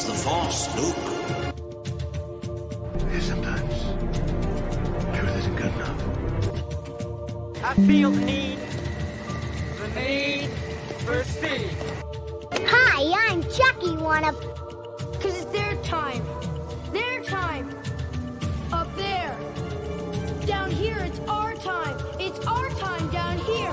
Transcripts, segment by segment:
Use the Force, Luke. Sometimes truth isn't good enough. I feel the need for speed. Hi, I'm Chucky. Wanna? Cause it's their time. Their time. Up there. Down here, it's our time. It's our time down here.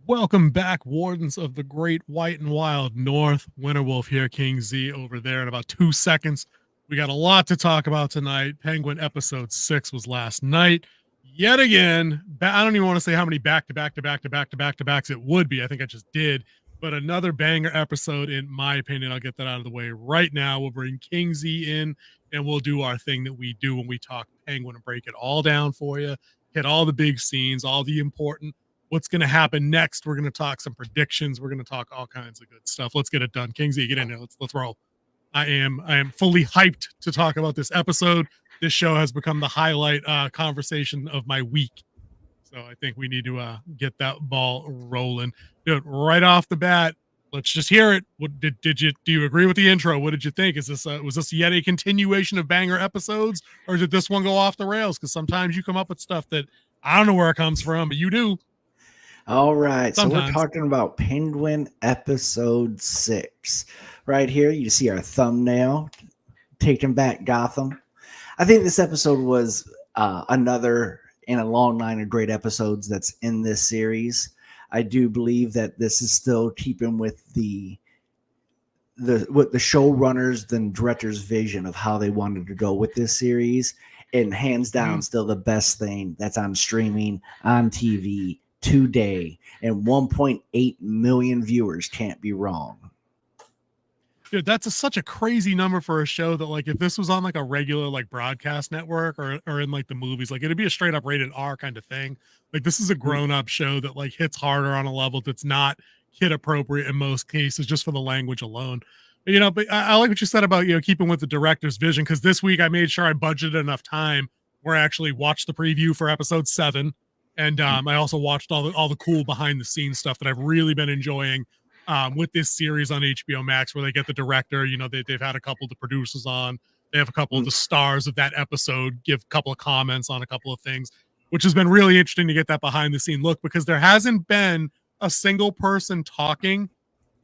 Welcome back, Wardens of the Great White and Wild North. Winterwolf here, King Z over there in about 2 seconds. We got a lot to talk about tonight. Penguin episode 6 was last night. Yet again, I don't even want to say how many back-to-backs it would be. I think I just did. But another banger episode, in my opinion. I'll get that out of the way right now. We'll bring King Z in, and we'll do our thing that we do when we talk Penguin and break it all down for you, hit all the big scenes, all the important what's going to happen next. We're going to talk some predictions. We're going to talk all kinds of good stuff. Let's get it done. King Z, get in there. Let's roll. I am fully hyped to talk about this episode. This show has become the highlight conversation of my week. So I think we need to get that ball rolling. Dude, right off the bat, let's just hear it. What do you agree with the intro? What did you think? Is this was this yet a continuation of banger episodes, or did this one go off the rails? Because sometimes you come up with stuff that I don't know where it comes from, but you do. All right, Sometimes. So we're talking about Penguin episode 6. Right here, you see our thumbnail, Taking Back Gotham. I think this episode was another in a long line of great episodes that's in this series. I do believe that this is still keeping with the showrunners and directors' vision of how they wanted to go with this series, and hands down, still the best thing that's on streaming, on TV today, and 1.8 million viewers can't be wrong. Dude, that's such a crazy number for a show that, like, if this was on like a regular like broadcast network or in like the movies, like it'd be a straight up rated R kind of thing. Like, this is a grown up show that like hits harder on a level that's not kid appropriate in most cases, just for the language alone. But I like what you said about, keeping with the director's vision, because this week I made sure I budgeted enough time where I actually watched the preview for episode 7. And I also watched all the cool behind the scenes stuff that I've really been enjoying with this series on HBO Max, where they get the director, they've had a couple of the producers on, they have a couple of the stars of that episode give a couple of comments on a couple of things, which has been really interesting to get that behind the scene look, because there hasn't been a single person talking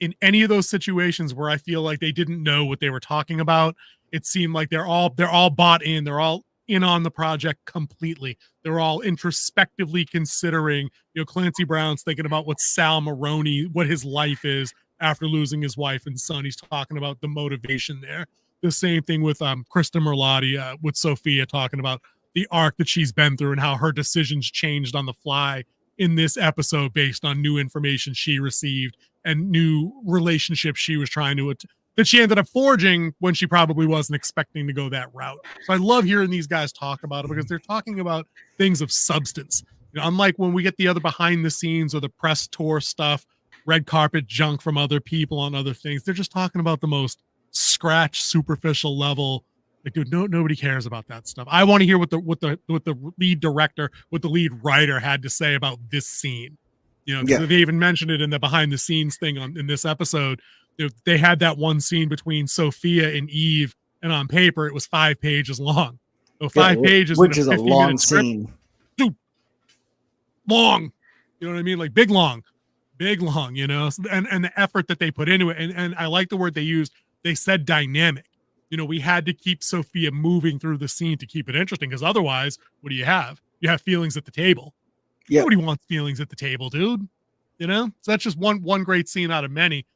in any of those situations where I feel like they didn't know what they were talking about. It seemed like they're all bought in. They're all in on the project completely. They're all introspectively considering, Clancy Brown's thinking about what Sal Maroni, what his life is after losing his wife and son. He's talking about the motivation there. The same thing with Krista Merlotti, with Sophia, talking about the arc that she's been through and how her decisions changed on the fly in this episode based on new information she received and new relationships she was trying to that she ended up forging when she probably wasn't expecting to go that route. So I love hearing these guys talk about it, because they're talking about things of substance. Unlike when we get the other behind the scenes or the press tour stuff, red carpet junk from other people on other things, they're just talking about the most scratch, superficial level. Like, dude, nobody cares about that stuff. I want to hear what the lead director, what the lead writer had to say about this scene. They even mentioned it in the behind the scenes thing in this episode. They had that one scene between Sophia and Eve, and on paper it was 5 pages long. So 5 pages, which is a long scene. Dude, long. You know what I mean? Like big long. And the effort that they put into it. And I like the word they used. They said dynamic. We had to keep Sophia moving through the scene to keep it interesting, because otherwise, what do you have? You have feelings at the table. Yep. Nobody wants feelings at the table, dude. So that's just one great scene out of many.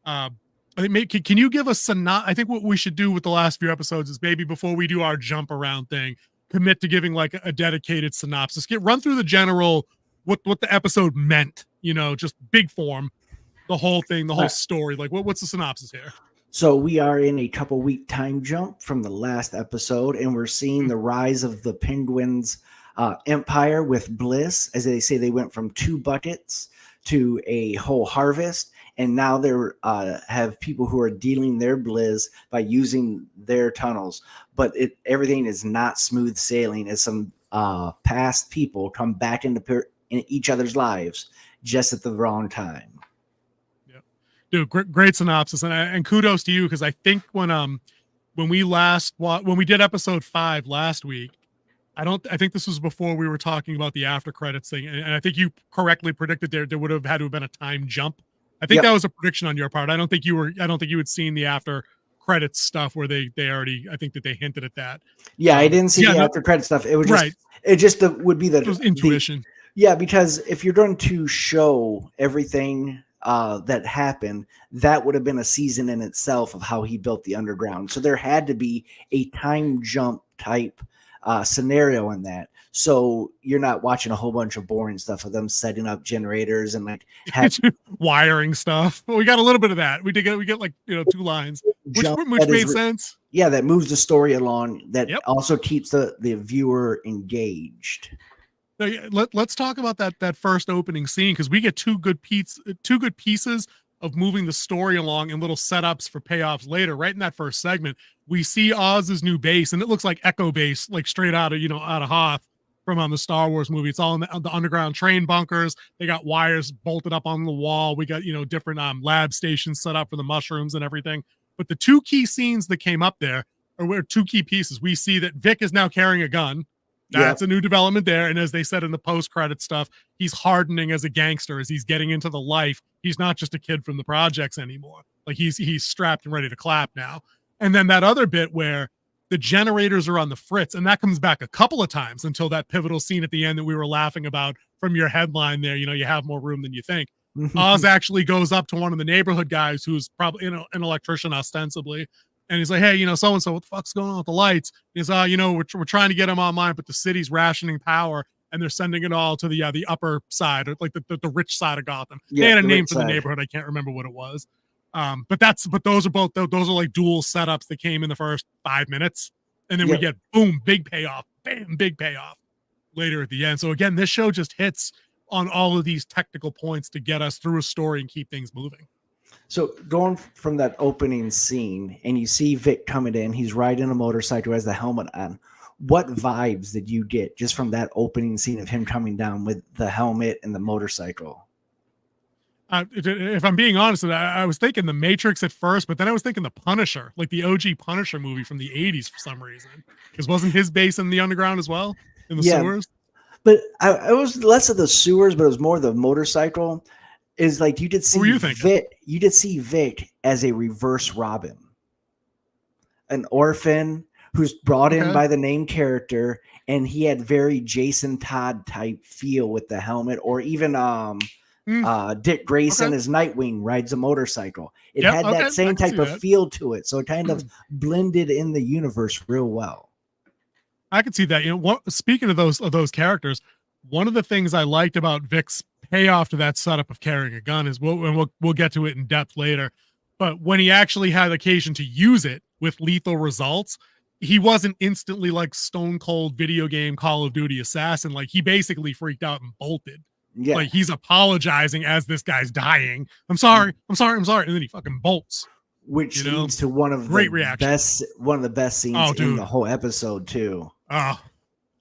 I think can you give us I think what we should do with the last few episodes is, maybe before we do our jump around thing, commit to giving like a dedicated synopsis. Run through the general what the episode meant, just big form, the whole thing, the whole story. Like what's the synopsis here? So we are in a couple week time jump from the last episode, and we're seeing the rise of the Penguins empire with Bliss. As they say, they went from 2 buckets to a whole harvest. And now they're have people who are dealing their bliss by using their tunnels. But everything is not smooth sailing, as some past people come back into in each other's lives just at the wrong time. Yeah, dude, great synopsis, and kudos to you, because I think when we did episode 5 last week, I think this was before we were talking about the after credits thing, and I think you correctly predicted there would have had to have been a time jump. I think that was a prediction on your part. I don't think you had seen the after credits stuff where they already, I think that they hinted at that. Yeah, I didn't see the after credit stuff. It was just would be it was intuition. Because if you're going to show everything that happened, that would have been a season in itself of how he built the underground. So there had to be a time jump type scenario in that. So you're not watching a whole bunch of boring stuff of them setting up generators and like wiring stuff. Well, we got a little bit of that. We get like 2 lines, which made sense. Yeah, that moves the story along. That also keeps the viewer engaged. So let's talk about that first opening scene, because we get two good pieces of moving the story along and little setups for payoffs later. Right in that first segment, we see Oz's new base, and it looks like Echo Base, like straight out of Hoth from the Star Wars movie. It's all in the underground train bunkers. They got wires bolted up on the wall. We got different lab stations set up for the mushrooms and everything. But the 2 key scenes that came up there are 2 key pieces. We see that Vic is now carrying a gun. That's a new development there. And as they said in the post-credit stuff, he's hardening as a gangster as he's getting into the life. He's not just a kid from the projects anymore. Like he's strapped and ready to clap now. And then that other bit where the generators are on the fritz, and that comes back a couple of times until that pivotal scene at the end that we were laughing about from your headline there. You have more room than you think. Oz actually goes up to one of the neighborhood guys who's probably an electrician ostensibly. And he's like, hey, so-and-so, what the fuck's going on with the lights? He's, we're trying to get them online, but the city's rationing power, and they're sending it all to the upper side, like the rich side of Gotham. They had a name for the neighborhood. I can't remember what it was. But those are like dual setups that came in the first 5 minutes. And then we get, boom, big payoff, bam, big payoff later at the end. So again, this show just hits on all of these technical points to get us through a story and keep things moving. So going from that opening scene, and you see Vic coming in, he's riding a motorcycle, has the helmet on. What vibes did you get just from that opening scene of him coming down with the helmet and the motorcycle? If I'm being honest, I was thinking The Matrix at first, but then I was thinking The Punisher, like the OG Punisher movie from the 80s for some reason. Because wasn't his base in the underground as well? In the sewers? But I was less of the sewers, but it was more the motorcycle. Is like you did see Vic as a reverse Robin, an orphan who's brought in by the main character, and he had very Jason Todd type feel with the helmet, or even Dick Grayson as Nightwing rides a motorcycle. It had that same type of feel to it, so it kind of blended in the universe real well. I could see that. Speaking of those characters, one of the things I liked about Vic's payoff to that setup of carrying a gun is we'll get to it in depth later. But when he actually had occasion to use it with lethal results, he wasn't instantly like stone cold video game Call of Duty assassin. Like he basically freaked out and bolted. Yeah. Like he's apologizing as this guy's dying. I'm sorry. And then he fucking bolts. Which leads to one of the best scenes in the whole episode too. Oh.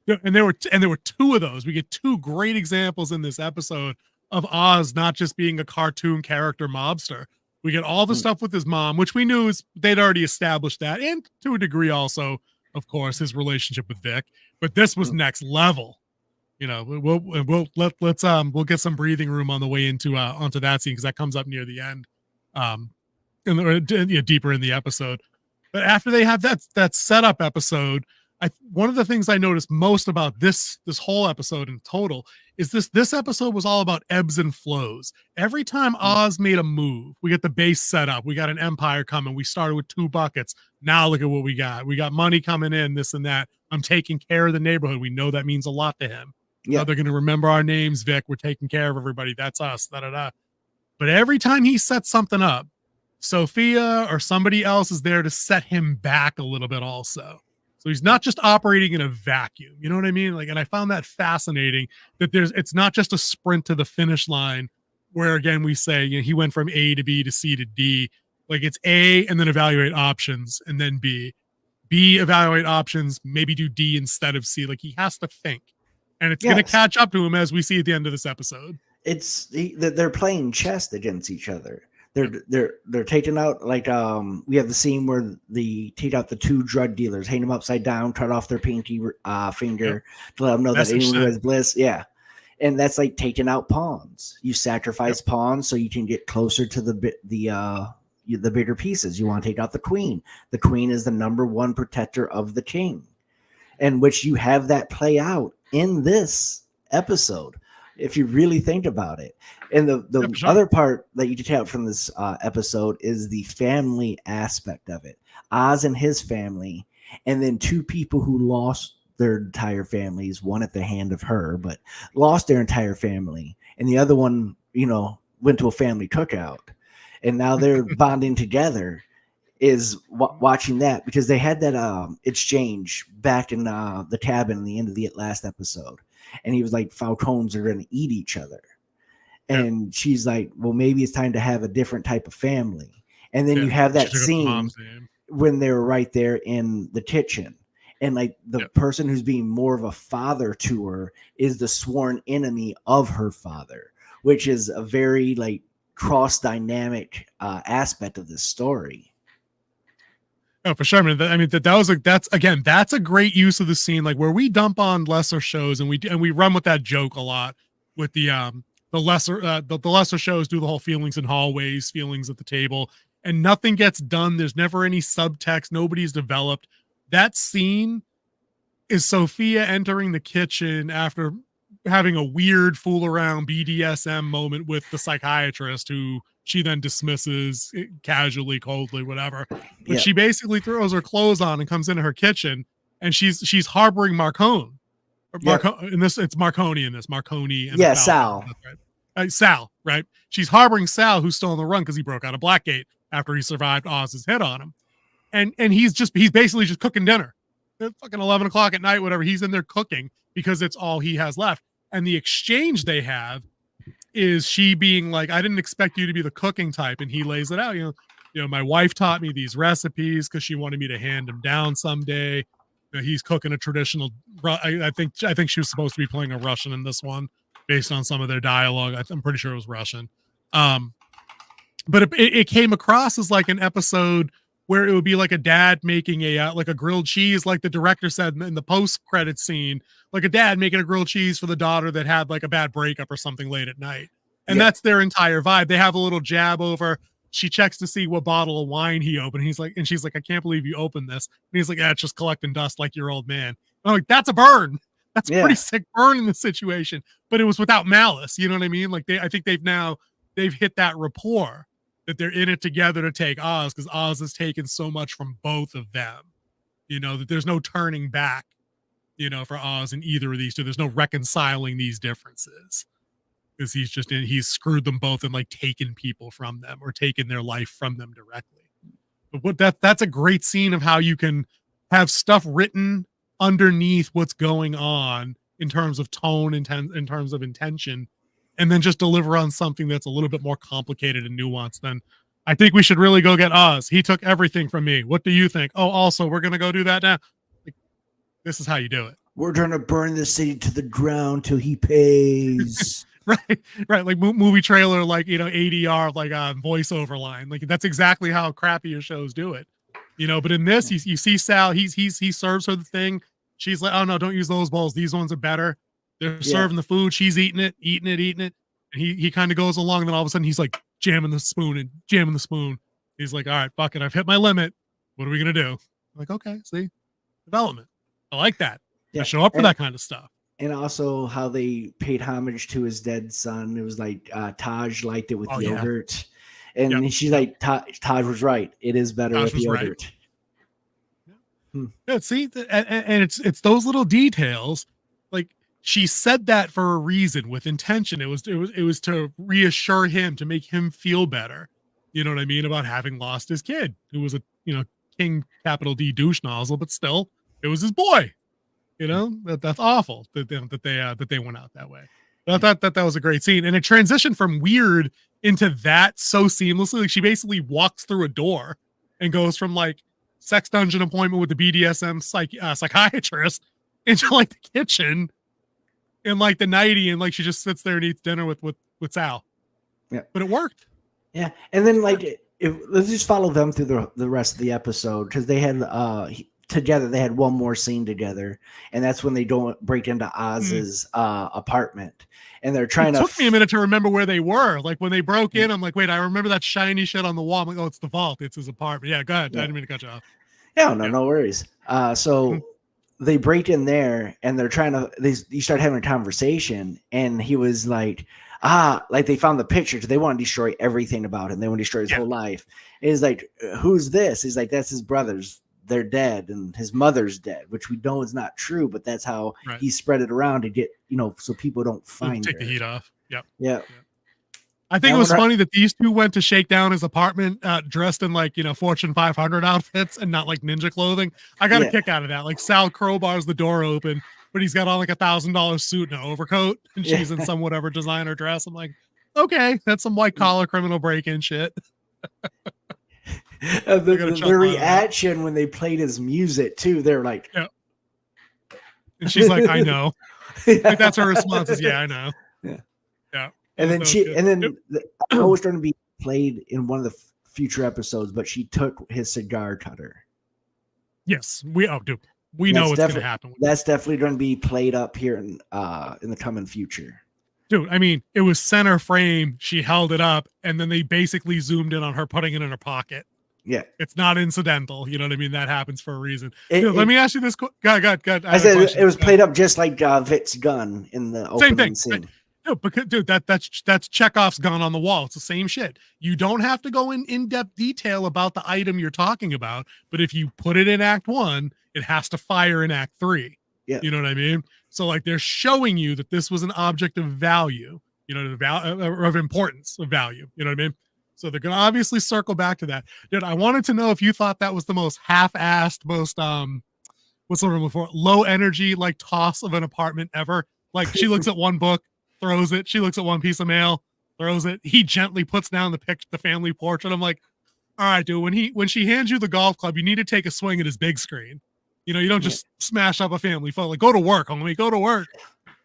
And there were 2 of those. We get 2 great examples in this episode of Oz not just being a cartoon character mobster. We get all the stuff with his mom, which we knew they'd already established that, and to a degree also, of course, his relationship with Vic. But this was next level. We'll get some breathing room on the way onto that scene, because that comes up near the end, deeper in the episode. But after they have that setup episode, one of the things I noticed most about this whole episode in total is this episode was all about ebbs and flows. Every time Oz made a move, we get the base set up. We got an empire coming. We started with 2 buckets. Now look at what we got. We got money coming in, this and that. I'm taking care of the neighborhood. We know that means a lot to him. Yeah. They're going to remember our names, Vic. We're taking care of everybody. That's us. Da-da-da. But every time he sets something up, Sophia or somebody else is there to set him back a little bit also. So he's not just operating in a vacuum. You know what I mean? Like, and I found that fascinating that it's not just a sprint to the finish line where, again, we say, he went from A to B to C to D. Like it's A and then evaluate options, and then B, evaluate options, maybe do D instead of C. Like he has to think. and it's going to Yes. catch up to him as we see at the end of this episode. They're playing chess against each other. They're taking out, like, we have the scene where they take out the two drug dealers, hang them upside down, cut off their pinky finger to let them know that anyone who has bliss, and that's like taking out pawns. You sacrifice pawns so you can get closer to the bigger pieces. You want to take out the queen. The queen is the number one protector of the king, and which you have that play out in this episode, if you really think about it. And the other part that you can take out from this episode is the family aspect of it. Oz and his family, and then two people who lost their entire families, one at the hand of her, but lost their entire family. And the other one, went to a family cookout. And now they're bonding together, is watching that, because they had that exchange back in the cabin in the end of the last episode. And he was like, Falcons are going to eat each other. And she's like, well, maybe it's time to have a different type of family. And then you have that scene when they were right there in the kitchen. And like the person who's being more of a father to her is the sworn enemy of her father, which is a very like cross dynamic aspect of this story. Oh, for sure. I mean, that's a great use of the scene, like where we dump on lesser shows and we run with that joke a lot with the lesser shows do the whole feelings in hallways, feelings at the table, and nothing gets done. There's never any subtext. Nobody's developed. That scene is Sophia entering the kitchen after having a weird fool around BDSM moment with the psychiatrist, who she then dismisses casually, coldly, whatever. But she basically throws her clothes on and comes into her kitchen, and she's harboring Marconi. In this, it's Marconi in this. Marconi. And Sal. Right? Sal, right? She's harboring Sal, who's still on the run because he broke out of Blackgate after he survived Oz's hit on him. And he's basically just cooking dinner. It's fucking 11 o'clock at night, whatever. He's in there cooking because it's all he has left. And the exchange they have is she being like, I didn't expect you to be the cooking type. And he lays it out. My wife taught me these recipes because she wanted me to hand them down someday. He's cooking a traditional, I think she was supposed to be playing a Russian in this one based on some of their dialogue. I'm pretty sure it was Russian. But it came across as like an episode where it would be like a dad making like a grilled cheese, like the director said in the post-credit scene, like a dad making a grilled cheese for the daughter that had like a bad breakup or something late at night. And that's their entire vibe. They have a little jab over. She checks to see what bottle of wine he opened. And she's like, I can't believe you opened this. And he's like, it's just collecting dust like your old man. I'm like, that's a burn. That's a pretty sick burn in this situation. But it was without malice. You know what I mean? Like I think they've hit that rapport that they're in it together to take Oz, because Oz has taken so much from both of them, that there's no turning back, for Oz in either of these two. There's no reconciling these differences, because he's screwed them both and like taken people from them or taken their life from them directly. But that's a great scene of how you can have stuff written underneath what's going on in terms of tone, in terms of intention, and then just deliver on something that's a little bit more complicated and nuanced than, I think we should really go get Oz. He took everything from me. What do you think? Oh, also, we're going to go do that now. Like, this is how you do it. We're going to burn the city to the ground till he pays. Right. Like movie trailer, like, ADR, like a voiceover line. Like that's exactly how crappier shows do it. But in this, you see Sal, he serves her the thing. She's like, oh no, don't use those bowls. These ones are better. They're serving the food. She's eating it. And he kind of goes along. And then all of a sudden he's like jamming the spoon. He's like, all right, fuck it. I've hit my limit. What are we going to do? I'm like, okay, see, development. I like that. I show up for that kind of stuff. And also how they paid homage to his dead son. It was like Taj liked it with yogurt. And she's like, Taj was right. It is better with yogurt. Right. Yeah, see, and it's those little details. Like, she said that for a reason, with intention. It was to reassure him, to make him feel better. You know what I mean? About having lost his kid, who was a king capital D douche nozzle, but still, it was his boy. That's awful that they went out that way. But I thought that was a great scene, and it transitioned from weird into that so seamlessly. Like, she basically walks through a door and goes from like sex dungeon appointment with the BDSM psychiatrist into like the kitchen in like the 90, and like she just sits there and eats dinner with Sal. Yeah. But it worked. Yeah. And then like let's just follow them through the rest of the episode, because they had together they had one more scene together, and that's when they don't break into Oz's apartment, and they're trying it to took me a minute to remember where they were. Like when they broke in, I'm like, wait, I remember that shiny shit on the wall. I'm like, oh, it's the vault, it's his apartment. Yeah, go ahead. Yeah. I didn't mean to cut you off. Yeah, no worries. So they break in there, and they're trying to you start having a conversation, and he was like, like they found the picture, because they want to destroy everything about him. They want to destroy his whole life. And he's like, who's this? He's like, that's his brothers. They're dead, and his mother's dead, which we know is not true, but that's how he spread it around to get, so people don't find take her. the heat off. Yep. Yeah. I think it was funny that these two went to shake down his apartment dressed in like, Fortune 500 outfits and not like ninja clothing. I got a kick out of that. Like Sal crowbars the door open, but he's got on like $1,000 suit and an overcoat, and she's in some whatever designer dress. I'm like, okay, that's some white collar criminal break-in shit. The reaction when they played his music too, they're like, yeah. And she's like, I know. Like that's her response is, yeah, I know. Yeah. And then I was going to be played in one of the future episodes, but she took his cigar cutter. Yes, we know what's going to happen. That's definitely going to be played up here in the coming future. Dude, I mean, it was center frame. She held it up, and then they basically zoomed in on her putting it in her pocket. Yeah, it's not incidental. You know what I mean? That happens for a reason. Let me ask you this. God. I said it was played up just like Vic's gun in the opening scene. No, because dude, that's Chekhov's gun on the wall. It's the same shit. You don't have to go in depth detail about the item you're talking about, but if you put it in Act 1, it has to fire in Act 3. Yeah, you know what I mean? So like they're showing you that this was an object of value, of importance, of value. You know what I mean? So they're gonna obviously circle back to that. Dude, I wanted to know if you thought that was the most half-assed, most what's the word before, low energy like toss of an apartment ever. Like she looks at one book, throws it. She looks at one piece of mail, throws it. He gently puts down the family portrait. I'm like, all right, dude. When she hands you the golf club, you need to take a swing at his big screen. You don't just smash up a family photo. Like, go to work, homie. Go to work.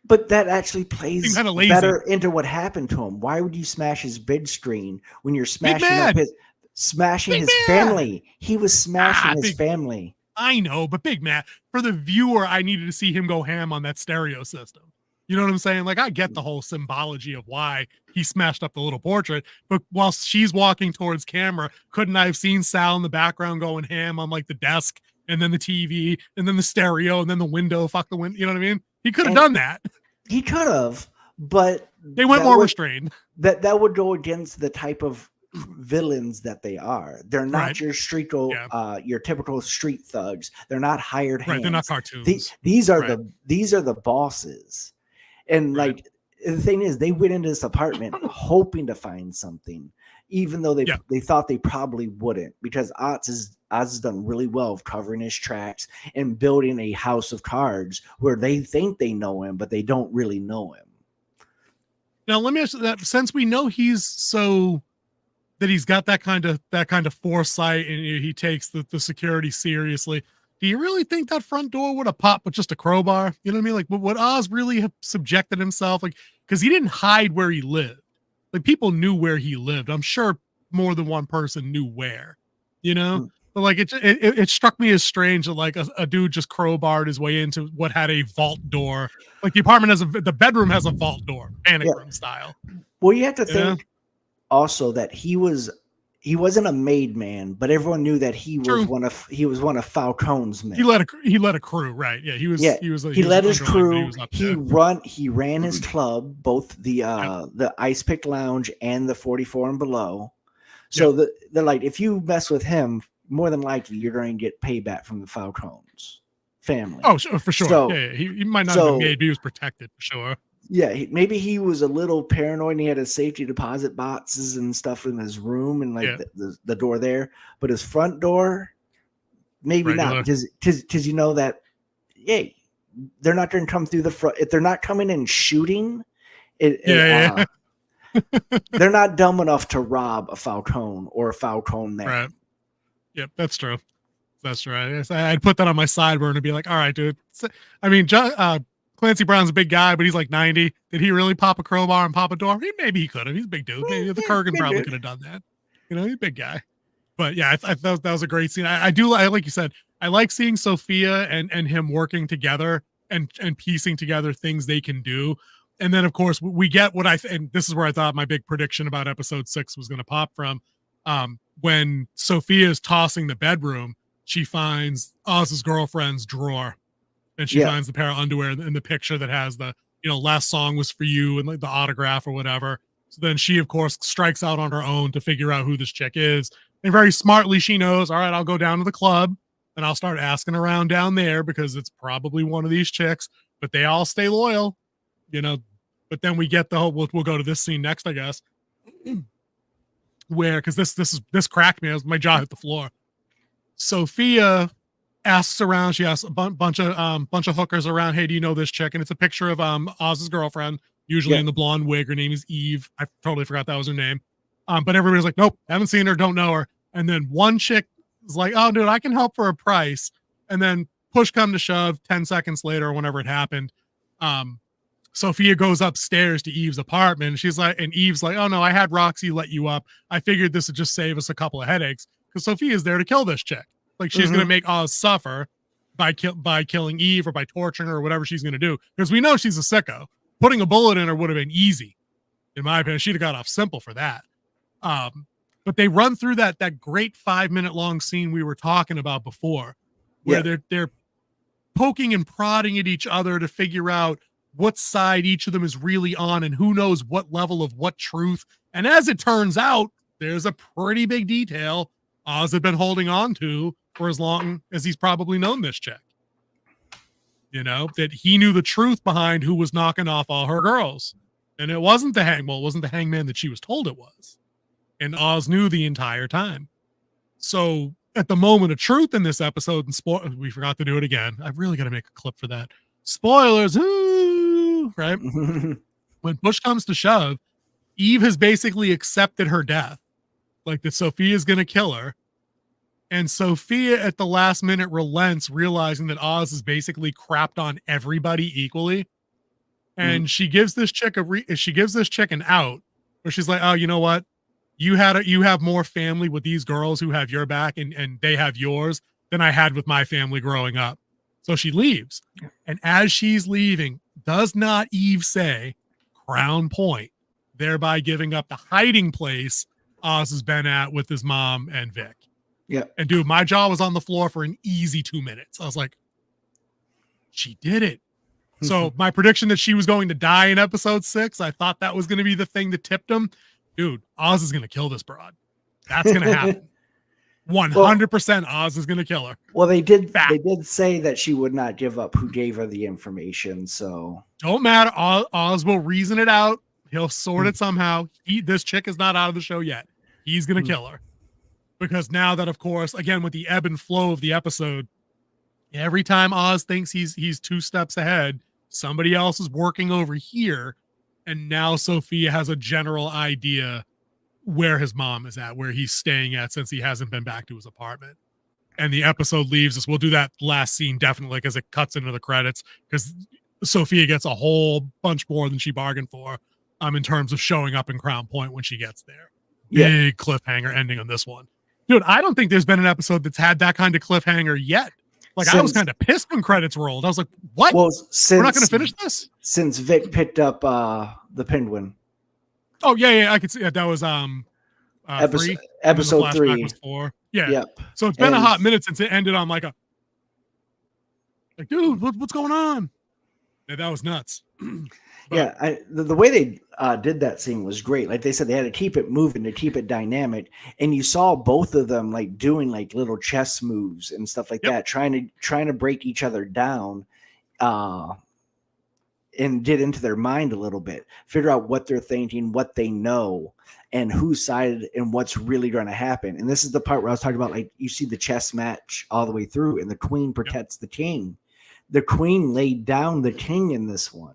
But that actually plays kind of better into what happened to him. Why would you smash his big screen when you're smashing his family? He was smashing his family. I know, but Big Matt, for the viewer, I needed to see him go ham on that stereo system. You know what I'm saying? Like, I get the whole symbology of why he smashed up the little portrait, but while she's walking towards camera, couldn't I have seen Sal in the background going ham on like the desk, and then the TV, and then the stereo, and then the window? Fuck the window. You know what I mean? He could have done that. He could have, but they went more restrained. That would go against the type of villains that they are. They're not your your typical street thugs. They're not hired hands. They're not cartoons. These are the bosses. And like the thing is, they went into this apartment hoping to find something, even though they thought they probably wouldn't, because Oz has done really well of covering his tracks and building a house of cards where they think they know him, but they don't really know him. Now, let me ask you that, since we know he's got that kind of foresight, and he takes the security seriously. Do you really think that front door would have popped with just a crowbar? You know what I mean? Like, would Oz really have subjected himself? Like, because he didn't hide where he lived. Like, people knew where he lived. I'm sure more than one person knew where, But like, it struck me as strange that like a dude just crowbarred his way into what had a vault door. Like the apartment the bedroom has a vault door, panic room style. Well, you have to think also that he wasn't a made man, but everyone knew that he was one of Falcone's men. He led a crew, right? Yeah, he led his crew. He ran his club, both the Ice Pick Lounge and the 44 and Below. So they're like, if you mess with him, more than likely you're going to get payback from the Falcones family. Oh, for sure. So, he might not have been made, but he was protected for sure. Yeah, maybe he was a little paranoid and he had his safety deposit boxes and stuff in his room and like the door there. But his front door, maybe not, because that, they're not going to come through the front. If they're not coming and shooting, they're not dumb enough to rob a Falcone or a Falcone man. Right. Yep, that's true. That's right. I'd put that on my sideburn and be like, all right, dude. I mean, Clancy Brown's a big guy, but he's like 90. Did he really pop a crowbar and pop a door? Maybe he could have. He's a big dude. Maybe the Kurgan probably could have done that. You know, he's a big guy. But yeah, I thought that was a great scene. I like you said, I like seeing Sophia and him working together and piecing together things they can do. And then of course we get what and this is where I thought my big prediction about episode 6 was going to pop from. When Sophia is tossing the bedroom, she finds Oz's girlfriend's drawer, and she finds the pair of underwear in the picture that has the, last song was for you and like the autograph or whatever. So then she of course strikes out on her own to figure out who this chick is. And very smartly, she knows, all right, I'll go down to the club and I'll start asking around down there because it's probably one of these chicks, but they all stay loyal, But then we get the whole, we'll go to this scene next, I guess, where, because this cracked me. My jaw hit the floor. Sophia asks around. She asks a bunch of hookers around, hey, do you know this chick? And it's a picture of Oz's girlfriend, usually in the blonde wig. Her name is Eve. I totally forgot that was her name. But everybody's like, nope, haven't seen her, don't know her. And then one chick is like, oh, dude, I can help for a price. And then push come to shove, 10 seconds later, or whenever it happened, Sophia goes upstairs to Eve's apartment. And she's like, and Eve's like, oh no, I had Roxy let you up. I figured this would just save us a couple of headaches because Sophia's there to kill this chick. Like she's going to make Oz suffer by killing Eve or by torturing her or whatever she's going to do. Because we know she's a sicko. Putting a bullet in her would have been easy. In my opinion, she'd have got off simple for that. But they run through that great 5-minute long scene we were talking about before, where they're poking and prodding at each other to figure out what side each of them is really on and who knows what level of what truth. And as it turns out, there's a pretty big detail Oz had been holding on to for as long as he's probably known this chick. That he knew the truth behind who was knocking off all her girls. And it wasn't the hangman that she was told it was. And Oz knew the entire time. So at the moment of truth in this episode, and we forgot to do it again. I've really got to make a clip for that. Spoilers, right? When push comes to shove, Eve has basically accepted her death. Like that Sophia is going to kill her. And Sophia at the last minute relents, realizing that Oz is basically crapped on everybody equally. And she gives this chick an out where she's like, oh, you know what? You have more family with these girls who have your back and they have yours than I had with my family growing up. So she leaves. And as she's leaving, does not Eve say Crown Point, thereby giving up the hiding place Oz has been at with his mom and Vic. Yeah. And dude, my jaw was on the floor for an easy 2 minutes. I was like, she did it. So my prediction that she was going to die in episode 6, I thought that was going to be the thing that tipped him. Dude, Oz is going to kill this broad. That's going to happen. 100% Oz is going to kill her. Well, they did say that she would not give up who gave her the information. So don't matter. Oz will reason it out. He'll sort it somehow. This chick is not out of the show yet. He's going to kill her. Because now that, of course, again, with the ebb and flow of the episode, every time Oz thinks he's 2 steps ahead, somebody else is working over here. And now Sophia has a general idea where his mom is at, where he's staying at since he hasn't been back to his apartment. And the episode leaves us. We'll do that last scene definitely because it cuts into the credits because Sophia gets a whole bunch more than she bargained for in terms of showing up in Crown Point when she gets there. Big cliffhanger ending on this one. Dude, I don't think there's been an episode that's had that kind of cliffhanger yet. I was kind of pissed when credits rolled. I was like, what? Well, we're not going to finish this? Since Vic picked up the penguin. Oh, yeah, I could see that. That was episode 3. Was 4. Yeah. Yep. So it's been a hot minute since it ended on like, dude, what's going on? Yeah, that was nuts. Yeah, the way they did that scene was great. Like they said, they had to keep it moving, to keep it dynamic, and you saw both of them like doing like little chess moves and stuff like that, trying to break each other down, and get into their mind a little bit, figure out what they're thinking, what they know, and whose side and what's really going to happen. And this is the part where I was talking about, like you see the chess match all the way through, and the queen protects the king. The queen laid down the king in this one.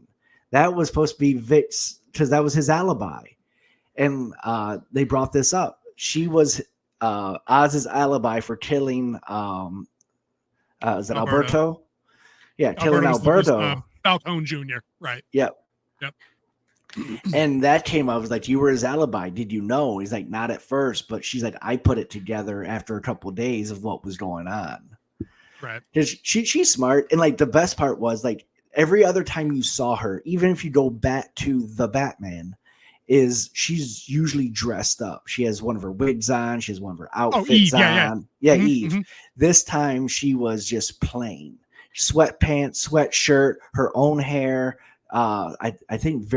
That was supposed to be Vic's, because that was his alibi. And they brought this up. She was Oz's alibi for killing, is it Alberto? Yeah, killing Alberto. Falcone Jr. Right. Yep. Yep. And that came up, was like, you were his alibi. Did you know? He's like, not at first, but she's like, I put it together after a couple of days of what was going on. Right. Because she's smart. And like the best part was like every other time you saw her, even if you go back to the Batman, is she's usually dressed up. She has one of her wigs on. She has one of her outfits Eve, on. Yeah, Eve. Mm-hmm. This time she was just plain. Sweatpants, sweatshirt, her own hair. I think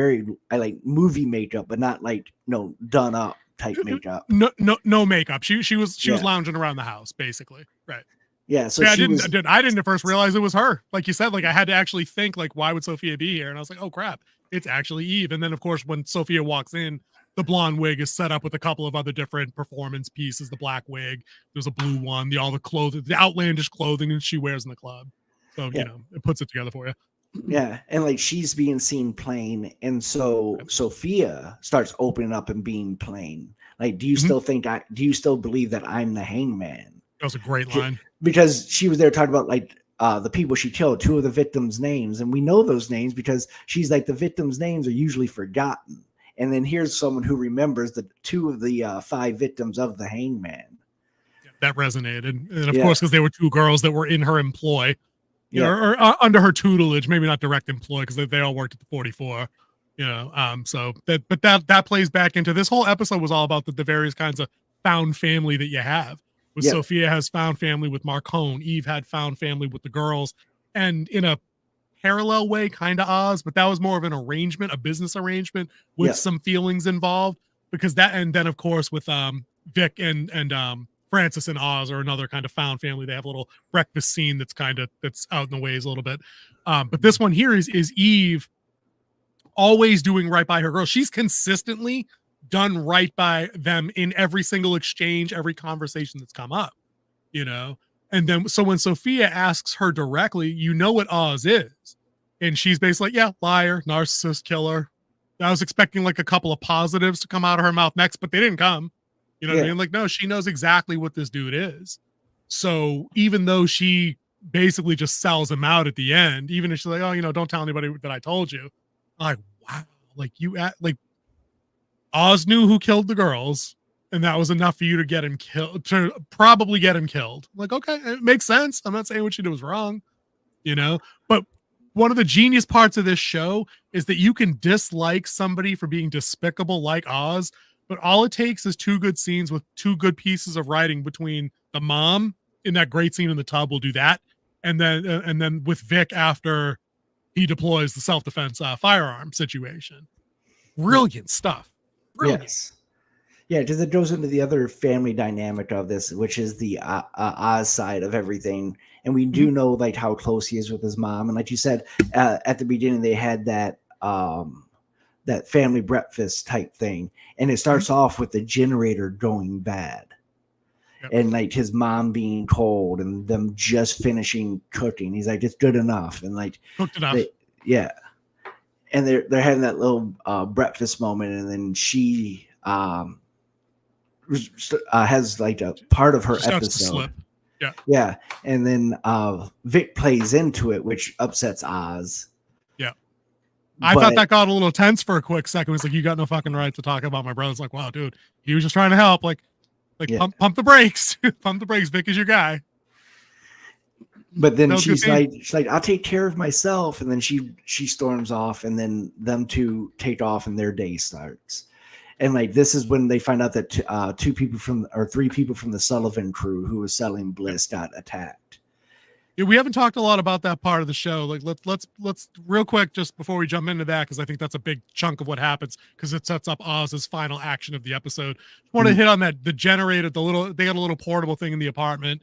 I like movie makeup, but not like done up type makeup. No makeup. She was lounging around the house basically. Right. Yeah. So I didn't at first realize it was her. Like you said, like I had to actually think like, why would Sophia be here? And I was like, oh crap, it's actually Eve. And then of course, when Sophia walks in, the blonde wig is set up with a couple of other different performance pieces. The black wig, there's a blue one, all the clothing, the outlandish clothing that she wears in the club. So, it puts it together for you. Yeah. And like she's being seen plain. And so Sophia starts opening up and being plain. Like, do you still believe that I'm the hangman? That was a great line. Because she was there talking about like the people she killed, 2 of the victims' names. And we know those names because she's like, the victims' names are usually forgotten. And then here's someone who remembers the 2 of the 5 victims of the hangman. That resonated. And of course, because they were 2 girls that were in her employ. Or under her tutelage, maybe not direct employ because they all worked at the 44, so that plays back into this whole episode was all about the various kinds of found family that you have. Sophia has found family with Marcone. Eve had found family with the girls, and in a parallel way, kind of Oz, but that was more of an arrangement, a business arrangement with some feelings involved because that, and then of course with Vic and Francis and Oz are another kind of found family. They have a little breakfast scene that's out in the ways a little bit. But this one here is Eve always doing right by her girl. She's consistently done right by them in every single exchange, every conversation that's come up, And then, so when Sophia asks her directly, what Oz is? And she's basically like, liar, narcissist, killer. I was expecting like a couple of positives to come out of her mouth next, but they didn't come. You know what I mean? Like, no, she knows exactly what this dude is. So even though she basically just sells him out at the end, even if she's like, oh, don't tell anybody that I told you. I'm like, wow, like Oz knew who killed the girls, and that was enough for you to get him killed, to probably get him killed. Like, okay, it makes sense. I'm not saying what she did was wrong, but one of the genius parts of this show is that you can dislike somebody for being despicable like Oz, but all it takes is 2 good scenes with 2 good pieces of writing between the mom in that great scene in the tub will do that. And then with Vic after he deploys the self-defense firearm situation. Brilliant stuff. Brilliant. Yes. Yeah, because it goes into the other family dynamic of this, which is the Oz side of everything. And we do know like how close he is with his mom. And like you said, at the beginning, they had that family breakfast type thing. And it starts off with the generator going bad. Yep. And like his mom being cold and them just finishing cooking. He's like, it's good enough. And like, cooked enough. And they're having that little breakfast moment. And then she has like a part of her episode. Yeah. And then Vic plays into it, which upsets Oz. I thought that got a little tense for a quick second. It was like, you got no fucking right to talk about my brother. It's like, wow, dude, he was just trying to help. Like pump the brakes. Pump the brakes. Vic is your guy. But then she's like, I'll take care of myself. And then she storms off, and then them 2 take off and their day starts. And like, this is when they find out that 3 people from the Sullivan crew who was selling Bliss got attacked. Yeah, we haven't talked a lot about that part of the show. Like, let's real quick, just before we jump into that, because I think that's a big chunk of what happens, because it sets up Oz's final action of the episode. I want to hit on that. The generator, they got a little portable thing in the apartment.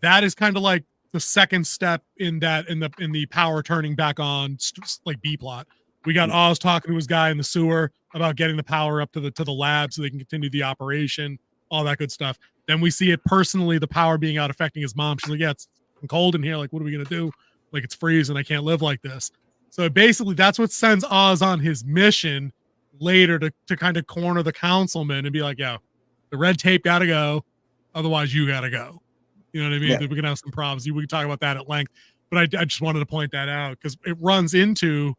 That is kind of like the second step in the power turning back on, like B plot. We got Oz talking to his guy in the sewer about getting the power up to the lab so they can continue the operation, all that good stuff. Then we see it personally, the power being out affecting his mom. She's like, yeah, it's cold in here. Like, what are we gonna do? Like, it's freezing. I can't live like this. So basically, that's what sends Oz on his mission later to kind of corner the councilman and be like, "Yo, the red tape gotta go, otherwise you gotta go." You know what I mean? Yeah. We're gonna have some problems. We can talk about that at length. But I just wanted to point that out because it runs into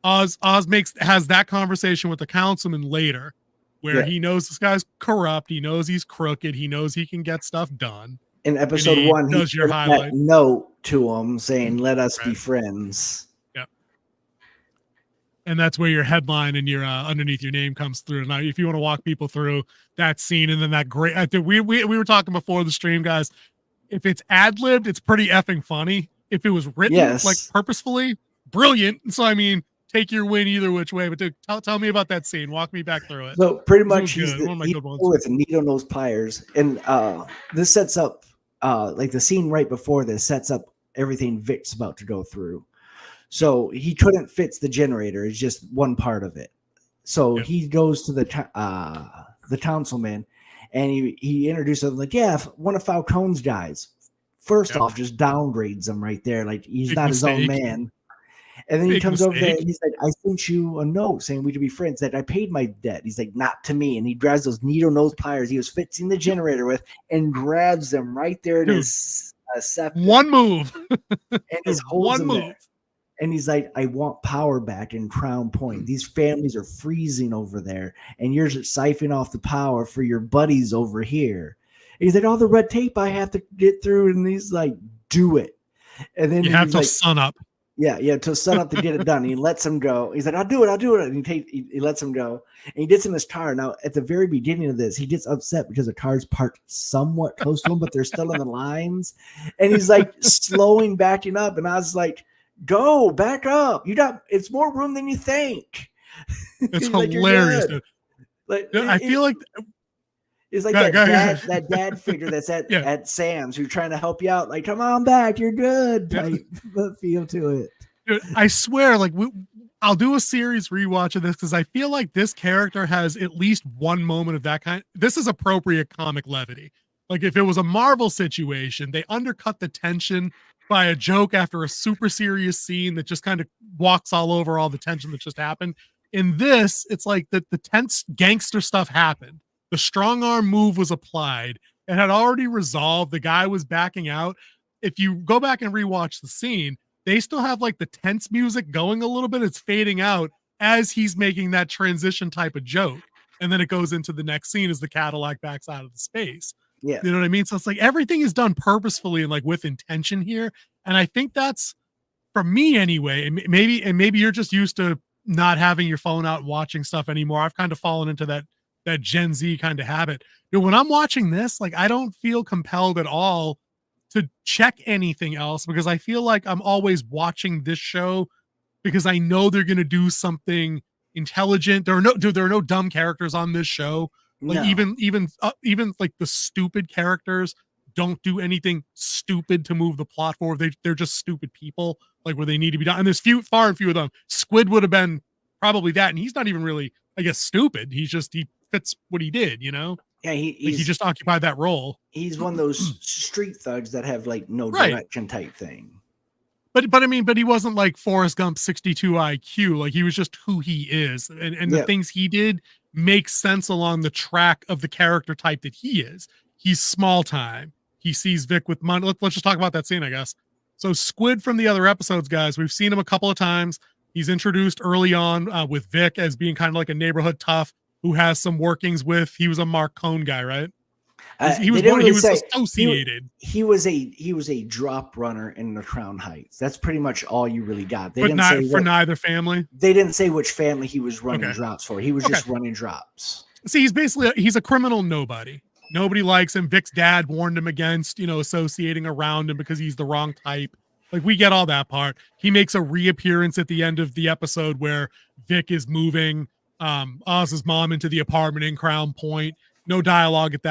Oz has that conversation with the councilman later where he knows this guy's corrupt. He knows he's crooked. He knows he can get stuff done. In episode 1, he does your sent highlight that note to him saying, "Let us be friends." Yep. And that's where your headline and your underneath your name comes through. Now, if you want to walk people through that scene and then that great, we were talking before the stream, guys. If it's ad-libbed, it's pretty effing funny. If it was written like purposefully, brilliant. So I mean, take your win either which way. But tell me about that scene. Walk me back through it. So pretty much he's with needle nose pliers, and this sets up like the scene right before this sets up everything Vic's about to go through. So he couldn't fix the generator; it's just one part of it. So he goes to the councilman, and he introduces him like, "Yeah, if one of Falcone's guys." First off, just downgrades him right there, like he's not his own man. And then he comes over there and he's like, "I sent you a note saying we could be friends, that I paid my debt." He's like, "Not to me." And he grabs those needle nose pliers he was fixing the generator with and grabs them right there in his scepter. One move. And just holds them there. And he's like, "I want power back in Crown Point. These families are freezing over there, and you're just siphoning off the power for your buddies over here." And he's like, "All the red tape I have to get through," and he's like, "Do it." And then you have till sun up. Yeah, till sun up to get it done. And he lets him go. He's like, I'll do it. And he lets him go. And he gets in his car. Now, at the very beginning of this, he gets upset because the car's parked somewhat close to him, but they're still in the lines. And he's like slowing, backing up. And I was like, "Go, back up. It's more room than you think." It's hilarious. Like, I feel like it's like that dad figure that's at Sam's who's trying to help you out. Like, "Come on back, you're good." Type feel to it. Dude, I swear, like I'll do a series rewatch of this because I feel like this character has at least one moment of that kind. This is appropriate comic levity. Like if it was a Marvel situation, they undercut the tension by a joke after a super serious scene that just kind of walks all over all the tension that just happened. In this, it's like the tense gangster stuff happened. The strong arm move was applied. It had already resolved. The guy was backing out. If you go back and rewatch the scene, they still have like the tense music going a little bit. It's fading out as he's making that transition type of joke. And then it goes into the next scene as the Cadillac backs out of the space. Yeah. You know what I mean? So it's like everything is done purposefully and like with intention here. And I think that's, for me anyway, and maybe you're just used to not having your phone out and watching stuff anymore. I've kind of fallen into that Gen Z kind of habit. You know, when I'm watching this, like I don't feel compelled at all to check anything else because I feel like I'm always watching this show because I know they're going to do something intelligent. There are no dumb characters on this show. Like even like the stupid characters don't do anything stupid to move the plot forward. They're just stupid people, like where they need to be done. And there's far and few of them. Squid would have been probably that, and he's not even really, I guess, stupid. He fits what he did, you know. Yeah, he just occupied that role. He's one of those street thugs that have like no direction type thing. But I mean, he wasn't like Forrest Gump 62 IQ. Like he was just who he is, and the things he did make sense along the track of the character type that he is. He's small time. He sees Vic with money. Let's just talk about that scene, I guess. So Squid from the other episodes, guys, we've seen him a couple of times. He's introduced early on with Vic as being kind of like a neighborhood tough who has some workings with. He was a Mark Cohn guy, right? He was associated. He was a drop runner in the Crown Heights. That's pretty much all you really got. They didn't say for neither family. They didn't say which family he was running drops for. He was just running drops. See, he's a criminal nobody. Nobody likes him. Vic's dad warned him against, associating around him because he's the wrong type. Like, we get all that part. He makes a reappearance at the end of the episode where Vic is moving Oz's mom into the apartment in Crown Point. No dialogue at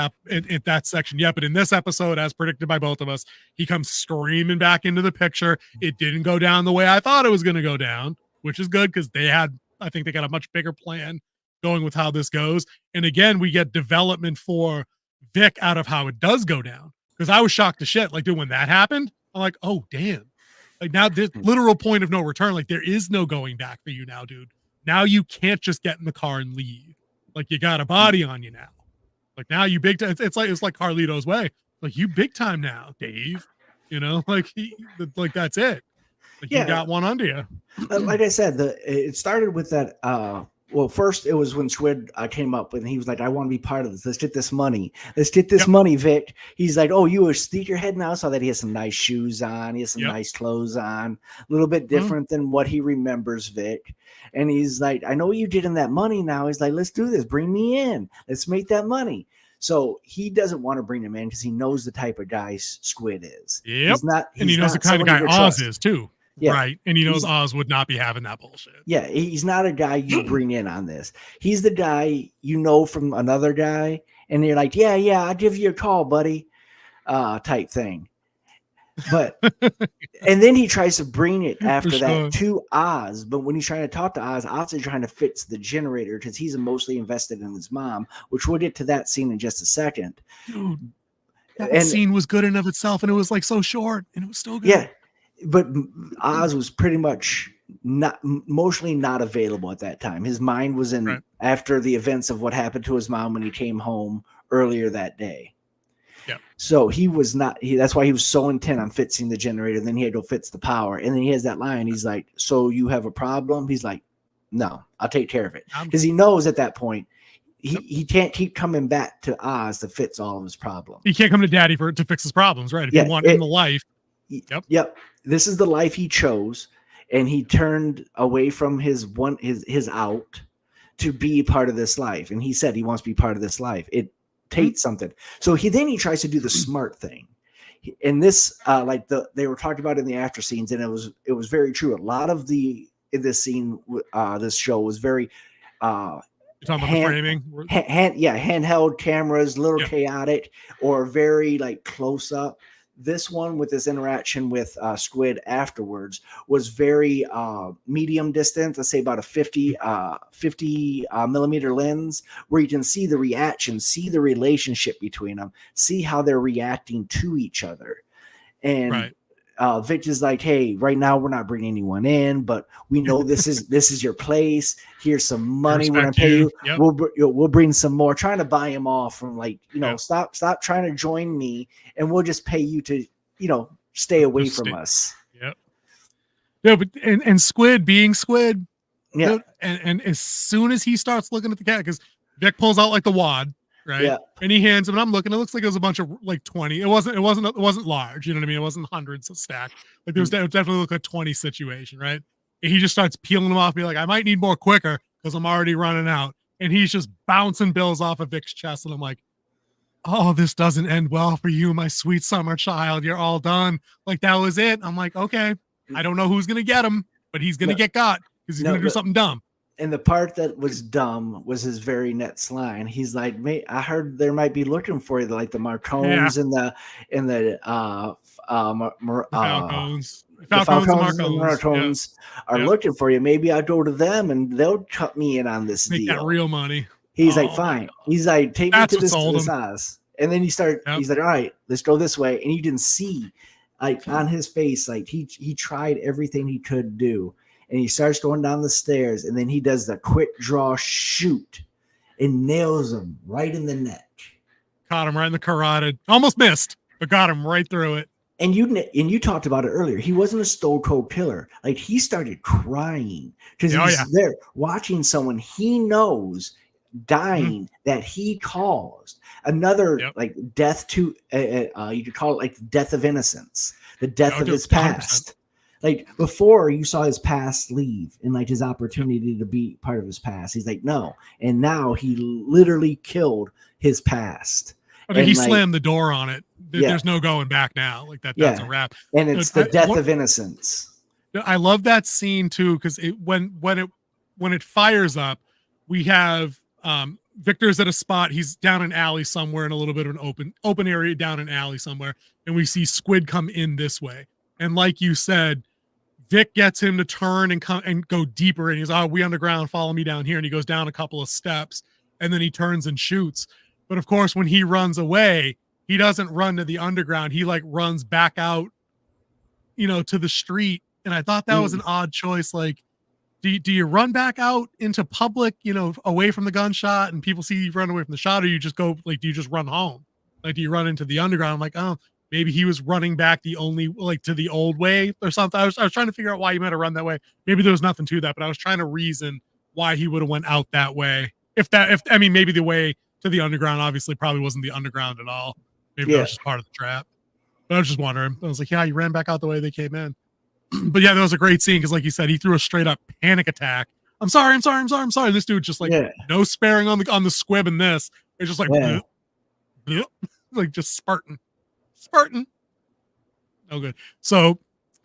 that section yet, but in this episode, as predicted by both of us, he comes screaming back into the picture. It didn't go down the way I thought it was going to go down, which is good because I think they got a much bigger plan going with how this goes. And again, we get development for Vic out of how it does go down, because I was shocked to shit. Like, dude, when that happened, I'm like, oh damn! Like, now this literal point of no return. Like, there is no going back for you now, dude. Now you can't just get in the car and leave. Like, you got a body on you now. Like, now you big time. It's like Carlito's way. Like, you big time now, Dave. like like that's it. Like you Yeah. got one under you. Like I said, it started with that. Well, first it was when Squid came up and he was like, "I want to be part of this. Let's get this money. Let's get this money, Vic." He's like, "Oh, you a sneakerhead now?" Saw that he has some nice shoes on. He has some nice clothes on. A little bit different than what he remembers, Vic. And he's like, "I know what you did in that money. Now he's like, let's do this. Bring me in. Let's make that money." So he doesn't want to bring him in because he knows the type of guy Squid is. Yep. He's not, and he knows the kind of guy Oz is too. Yeah. Right. And he knows Oz would not be having that bullshit. Yeah. He's not a guy you bring in on this. He's the guy you know from another guy. And you're like, yeah, I'll give you a call, buddy, type thing. But and then he tries to bring it after that to Oz. But when he's trying to talk to Oz, Oz is trying to fix the generator because he's emotionally invested in his mom, which we'll get to that scene in just a second. Dude, that scene was good in of itself, and it was like so short, and it was still good. Yeah. But Oz was pretty much not emotionally not available at that time. His mind was in after the events of what happened to his mom when he came home earlier that day. Yeah. So he was not. That's why he was so intent on fixing the generator. Then he had to go fix the power, and then he has that line. He's like, "So you have a problem?" He's like, "No, I'll take care of it," because he knows at that point he can't keep coming back to Oz to fix all of his problems. He can't come to Daddy to fix his problems, right? If you want in the life. Yep. This is the life he chose, and he turned away from his out to be part of this life. And he said he wants to be part of this life. It takes something. So he tries to do the smart thing. And this, they were talking about in the after scenes, and it was very true. A lot of in this scene, this show was very you're talking about the framing? Handheld cameras, little chaotic, or very like close up. This one with this interaction with Squid afterwards was very medium distance. Let's say about a 50 millimeter lens, where you can see the reaction, see the relationship between them, see how they're reacting to each other. And Vic is like, "Hey, right now we're not bringing anyone in, but we know this is your place. Here's some money. We're gonna pay you. Yep. We'll bring some more." Trying to buy him off from stop trying to join me, and we'll just pay you to stay away from us. Yep. Yeah, but and Squid being Squid, yeah. And as soon as he starts looking at the cat, because Vic pulls out like the wad. Right. Yeah. And he hands him, and I'm looking, it looks like it was a bunch of like 20. It wasn't large. You know what I mean? It wasn't hundreds of stacked. Like there was definitely look like a 20 situation. Right. And he just starts peeling them off, be like, "I might need more quicker because I'm already running out." And he's just bouncing bills off of Vic's chest. And I'm like, "Oh, this doesn't end well for you, my sweet summer child. You're all done." Like that was it. I'm like, okay, I don't know who's going to get him, but he's going to get got because he's going to do something dumb. And the part that was dumb was his very next line. He's like, "Mate, I heard there might be looking for you, like the Marcones and the Falcones are looking for you. Maybe I'll go to them and they'll cut me in on this deal. Make that real money." He's like, "Fine." He's like, "Take me to this Oz." And then he's like, "All right, let's go this way." And you didn't see like on his face, like he tried everything he could do. And he starts going down the stairs, and then he does the quick draw shoot and nails him right in the neck. Caught him right in the carotid. Almost missed, but got him right through it. And you talked about it earlier. He wasn't a stone cold killer. Like he started crying because he's there watching someone he knows dying that he caused. Another like death to you could call it like death of innocence, the death of his past. 100%. Like before you saw his past leave and like his opportunity to be part of his past. He's like, no. And now he literally killed his past. Okay, he slammed the door on it. There's no going back now. Like that's a wrap. And it's the death of innocence. I love that scene too, because when it fires up, we have Victor's at a spot. He's down an alley somewhere in a little bit of an open area down an alley somewhere, and we see Squid come in this way. And like you said, Vic gets him to turn and come and go deeper. And he's, "Oh, we underground, follow me down here." And he goes down a couple of steps, and then he turns and shoots. But of course, when he runs away, he doesn't run to the underground. He like runs back out, to the street. And I thought that was an odd choice. Like, do you run back out into public, away from the gunshot and people see you run away from the shot, or you just go like, do you just run home? Like, do you run into the underground? I'm like, oh, maybe he was running back the only like to the old way or something. I was trying to figure out why he might have run that way. Maybe there was nothing to that, but I was trying to reason why he would have went out that way. If I mean, maybe the way to the underground obviously probably wasn't the underground at all. Maybe that was just part of the trap. But I was just wondering. I was like, yeah, you ran back out the way they came in. But yeah, that was a great scene because, like you said, he threw a straight up panic attack. I'm sorry. This dude just like no sparing on the squib in this. It's just like bleh, bleh, like just Spartan. Oh, good. So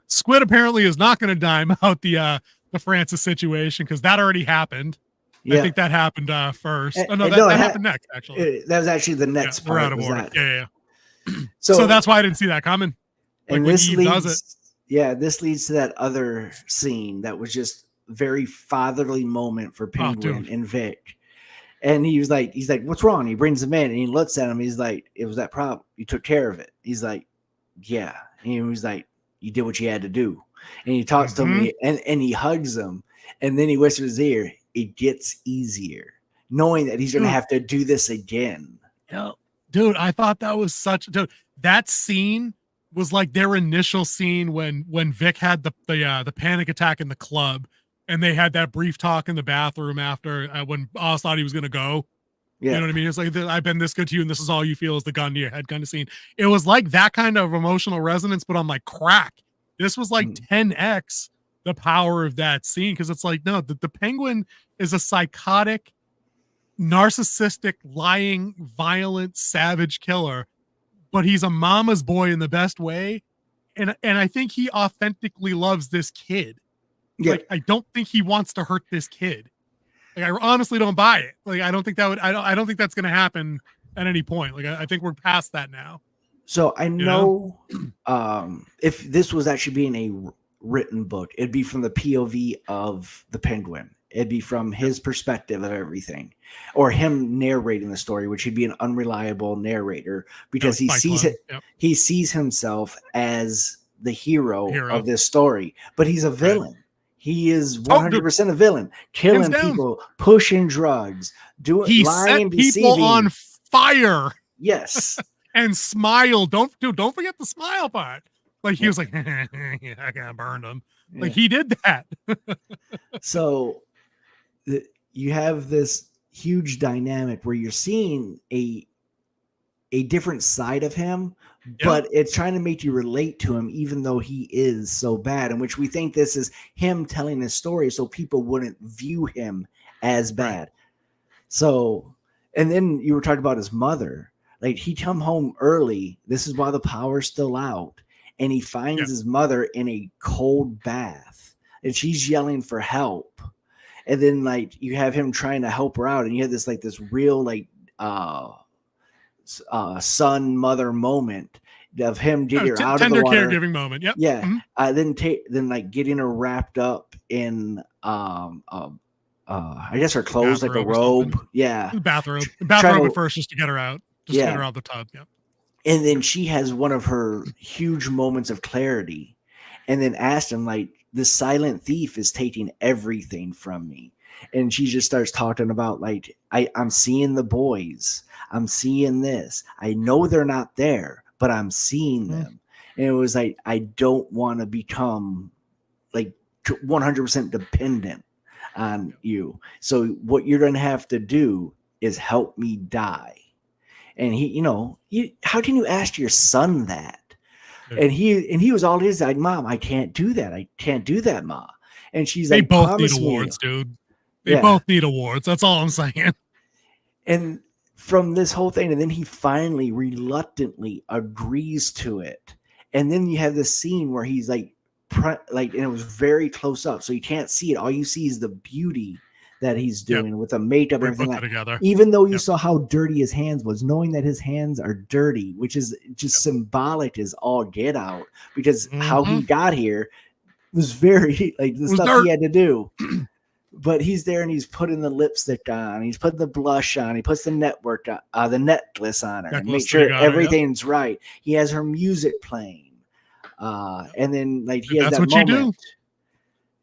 Squid apparently is not going to dime out the Francis situation because that already happened. Yeah. I think that happened first. Oh no, that happened next. Actually, that was actually the next part. Out of order. Yeah. So that's why I didn't see that coming. Like and this leads, this leads to that other scene that was just very fatherly moment for Penguin and Vic. And he's like, what's wrong? He brings him in and he looks at him. He's like, it was that problem. You took care of it. He's like, yeah. And he was like, you did what you had to do. And he talks to him and he hugs him. And then he whispers his ear, it gets easier, knowing that he's going to have to do this again. Yeah. Dude, I thought that was that scene was like their initial scene when Vic had the panic attack in the club and they had that brief talk in the bathroom after when Oz thought he was going to go. Yeah. You know what I mean? It's like, I've been this good to you and this is all you feel is the gun to your head kind of scene. It was like that kind of emotional resonance, but on like crack. This was like 10x the power of that scene because it's like, no, the Penguin is a psychotic, narcissistic, lying, violent, savage killer, but he's a mama's boy in the best way. And I think he authentically loves this kid. Yeah. Like, I don't think he wants to hurt this kid. Like, I honestly don't buy it. Like, I don't think think that's going to happen at any point. Like, I think we're past that now. So I know if this was actually being a written book, it'd be from the POV of the Penguin. It'd be from his perspective of everything, or him narrating the story, which he'd be an unreliable narrator because he sees it. Yep. He sees himself as the hero of this story, but he's a villain. Right. He is 100% a villain, killing people, pushing drugs, lying, set people deceiving. On fire. Yes. And smile. Don't forget the smile part. Like he was like, yeah, I got burned him. Like he did that. So you have this huge dynamic where you're seeing a different side of him, but it's trying to make you relate to him, even though he is so bad, in which we think this is him telling his story so people wouldn't view him as bad. Right. So, and then you were talking about his mother. Like he come home early. This is while the power's still out. And he finds his mother in a cold bath and she's yelling for help. And then like you have him trying to help her out. And you have this real like son mother moment of him getting her out of the water. Tender caregiving moment. Yep. Yeah. Mm-hmm. Then like getting her wrapped up in I guess her clothes, like a robe. Yeah. Bathrobe at first just to get her out. Just to get her out of the tub. Yep. And then she has one of her huge moments of clarity and then asked him, like, the silent thief is taking everything from me. And she just starts talking about, like, I'm seeing the boys. I'm seeing this. I know they're not there, but I'm seeing them. And it was like, I don't want to become, like, 100% dependent on you. So what you're going to have to do is help me die. And he, how can you ask your son that? And he was all his like, Mom, I can't do that. I can't do that, Ma. And she's like, they both need awards, dude. They both need awards. That's all I'm saying. And from this whole thing, and then he finally reluctantly agrees to it. And then you have this scene where he's like, and it was very close up, so you can't see it. All you see is the beauty that he's doing with the makeup and everything. Even though you saw how dirty his hands was, knowing that his hands are dirty, which is just symbolic as all get out, because how he got here was very like the stuff dirt. He had to do. But he's there and he's putting the lipstick on, he's putting the blush on, he puts the the necklace on her, and make sure everything's right. He has her music playing, and then like he has that moment. You do.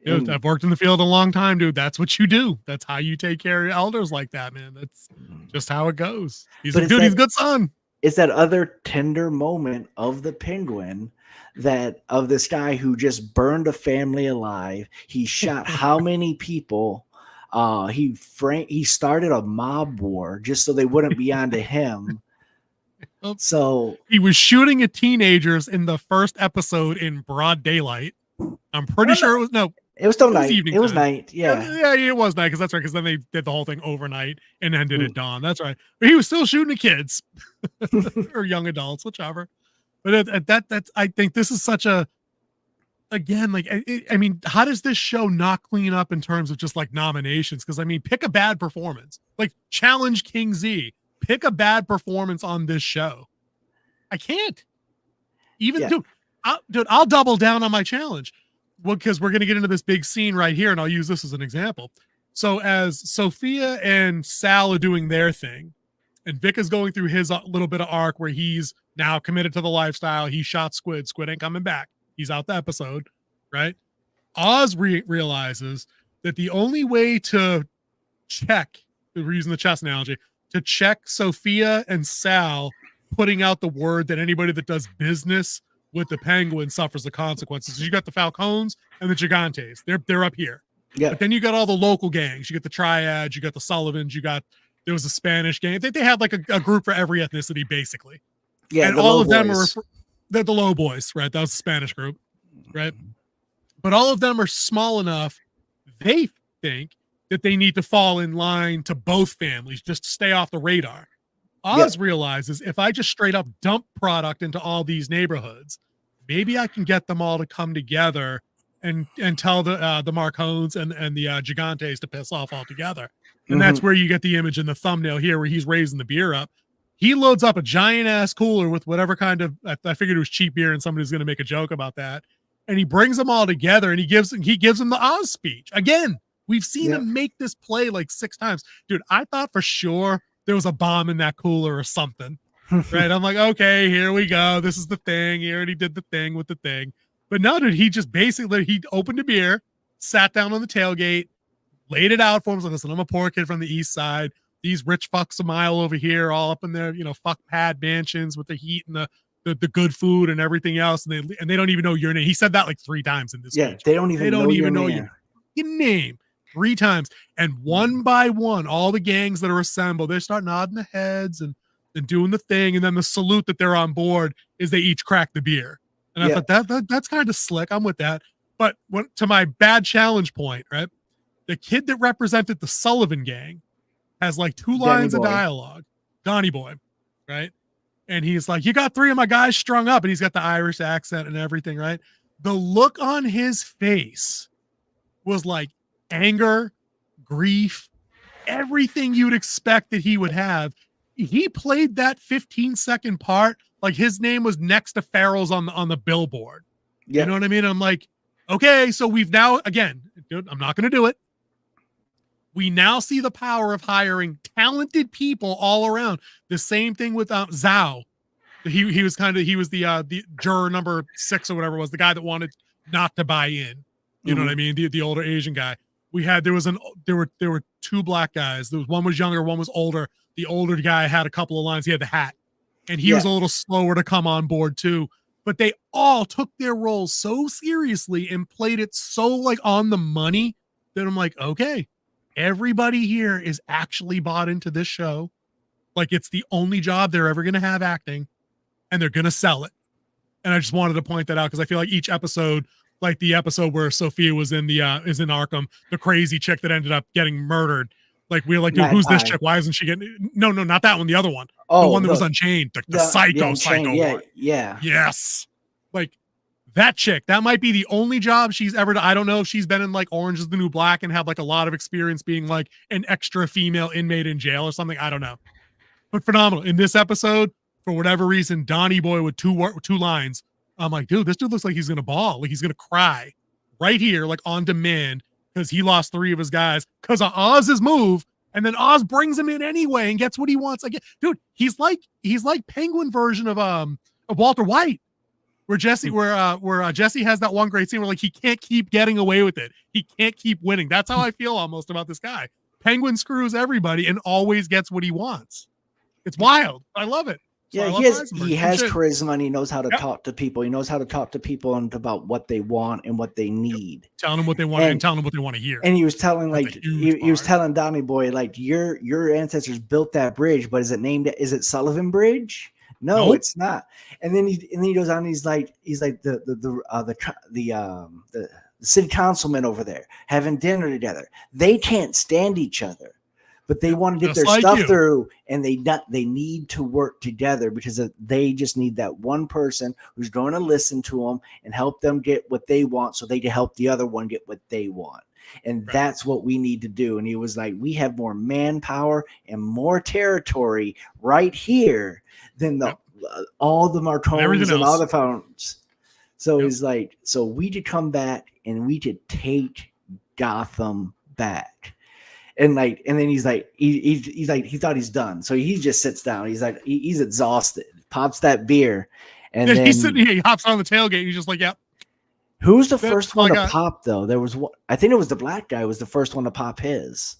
Dude, I've worked in the field a long time, dude. That's what you do. That's how you take care of your elders like that, man. That's just how it goes. He's a good son. it's that other tender moment of the Penguin, that of this guy who just burned a family alive. He shot how many people? He started a mob war just so they wouldn't be onto him. So he was shooting at teenagers in the first episode in broad daylight. I'm pretty sure it was It was still night. evening It was time. night. Yeah. Yeah, it was night, because that's right. Because then they did the whole thing overnight and ended at dawn. That's right. But he was still shooting at kids or young adults, whichever. But that's I think this is such a, again, like, I mean, how does this show not clean up in terms of just like nominations? Because I mean, pick a bad performance, like challenge King Z. Pick a bad performance on this show. I can't. Even I'll double down on my challenge. Well, because we're going to get into this big scene right here, and I'll use this as an example. So as Sophia and Sal are doing their thing, and Vic is going through his little bit of arc where he's now committed to the lifestyle. He shot Squid. Squid ain't coming back. He's out the episode, right? Oz realizes that the only way to check, we're using the chess analogy, to check Sophia and Sal putting out the word that anybody that does business with the Penguin suffers the consequences. You got the Falcones and the Gigantes. They're up here. Yeah. But then you got all the local gangs. You got the Triads. You got the Sullivans. There was a Spanish gang. They had like a group for every ethnicity, basically. Yeah. And all of them are they're the low boys, right? That was the Spanish group, right? But all of them are small enough. They think that they need to fall in line to both families just to stay off the radar. Oz realizes if I just straight up dump product into all these neighborhoods, maybe I can get them all to come together and tell the Marcones and the Gigantes to piss off altogether. And that's where you get the image in the thumbnail here where he's raising the beer up. He loads up a giant ass cooler with whatever kind of, I figured it was cheap beer and somebody's going to make a joke about that. And he brings them all together and he gives them the Oz speech. Again, we've seen him make this play like 6 times. Dude, I thought for sure there was a bomb in that cooler or something, right? I'm like, okay, here we go. This is the thing. He already did the thing with the thing. But no, dude, he just basically, he opened a beer, sat down on the tailgate, laid it out for him. Like, listen, I'm a poor kid from the east side. These rich fucks a mile over here, all up in their, fuck pad mansions with the heat and the good food and everything else. And they don't even know your name. He said that like 3 times in this speech. They don't even know your name 3 times. And one by one, all the gangs that are assembled, they start nodding their heads and doing the thing. And then the salute that they're on board is they each crack the beer. And I thought that's kind of slick. I'm with that. But to my bad challenge point, right? The kid that represented the Sullivan gang has like 2 lines of dialogue. Donnie Boy, right? And he's like, you got 3 of my guys strung up. And he's got the Irish accent and everything, right? The look on his face was like anger, grief, everything you'd expect that he would have. He played that 15-second part like his name was next to Farrell's on the billboard. You know what I mean? I'm like, okay, so we've now, again, dude, I'm not going to do it. We now see the power of hiring talented people all around. The same thing with Zhao. He was the juror number 6 or whatever it was, the guy that wanted not to buy in. You know what I mean? The older Asian guy. There were 2 black guys. One was younger, one was older. The older guy had a couple of lines. He had the hat, and he was a little slower to come on board too. But they all took their roles so seriously and played it so like on the money that I'm like, okay, everybody here is actually bought into this show. Like it's the only job they're ever going to have acting, and they're going to sell it. And I just wanted to point that out because I feel like each episode, like the episode where Sophia was in is in Arkham, the crazy chick that ended up getting murdered. Like we're like, dude, who's this chick? Why isn't she getting? No, not that one. The other one. The one that was Unchained. The psycho one. Yeah. Yes. Like that chick. That might be the only job she's ever done. I don't know if she's been in like Orange is the New Black and had like a lot of experience being like an extra female inmate in jail or something. I don't know. But phenomenal. In this episode, for whatever reason, Donnie Boy with 2 lines. I'm like, dude, this dude looks like he's gonna bawl, like he's gonna cry right here, like on demand, because he lost 3 of his guys because of Oz's move, and then Oz brings him in anyway and gets what he wants. Like, dude, he's like Penguin version of Walter White, where Jesse has that one great scene where like he can't keep getting away with it, he can't keep winning. That's how I feel almost about this guy. Penguin screws everybody and always gets what he wants. It's wild. I love it. So I Yeah, love Heisenberg. he Same has shit. charisma and he knows how to Yep. talk to people. He knows how to talk to people and about what they want and what they need. Telling them what they want and telling them what they want to hear. And he was telling That's like a huge he was part. telling Donnie Boy like your ancestors built that bridge, but is it Sullivan Bridge? No, Nope. it's not. And then he goes on. He's like the city councilmen over there having dinner together. They can't stand each other, but they want to get Just their like stuff you. through, and they need to work together because they just need that one person who's going to listen to them and help them get what they want, so they can help the other one get what they want. And Right. that's what we need to do. And he was like, we have more manpower and more territory right here than all the Martones and all the fountains. So he's like, so we could come back and we could take Gotham back. And then he's like, he's like, he thought he's done. So he just sits down. He's like, he's exhausted, pops that beer. And then he hops on the tailgate. He's just like, yep. Who's the first one to pop though? There was one, I think it was the black guy was the first one to pop his.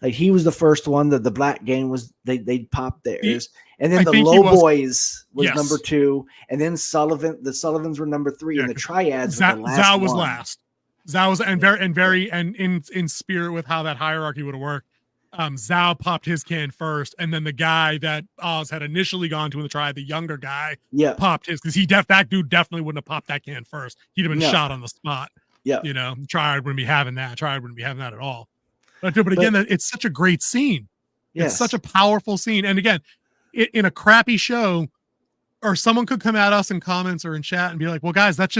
Like he was the first one that the black gang was they popped theirs. And then the Low Boys was number 2. And then the Sullivans were number 3. And the Triads were the last Zao was one. last. Zao was and in spirit with how that hierarchy would have worked. Zao popped his can first, and then the guy that Oz had initially gone to in the triad, the younger guy, popped his because that dude definitely wouldn't have popped that can first. He'd have been shot on the spot. Yeah, you know, the triad wouldn't be having that. Triad wouldn't be having that at all. But again, it's such a great scene. Yes. It's such a powerful scene, and again, in a crappy show, or someone could come at us in comments or in chat and be like, well, guys, that's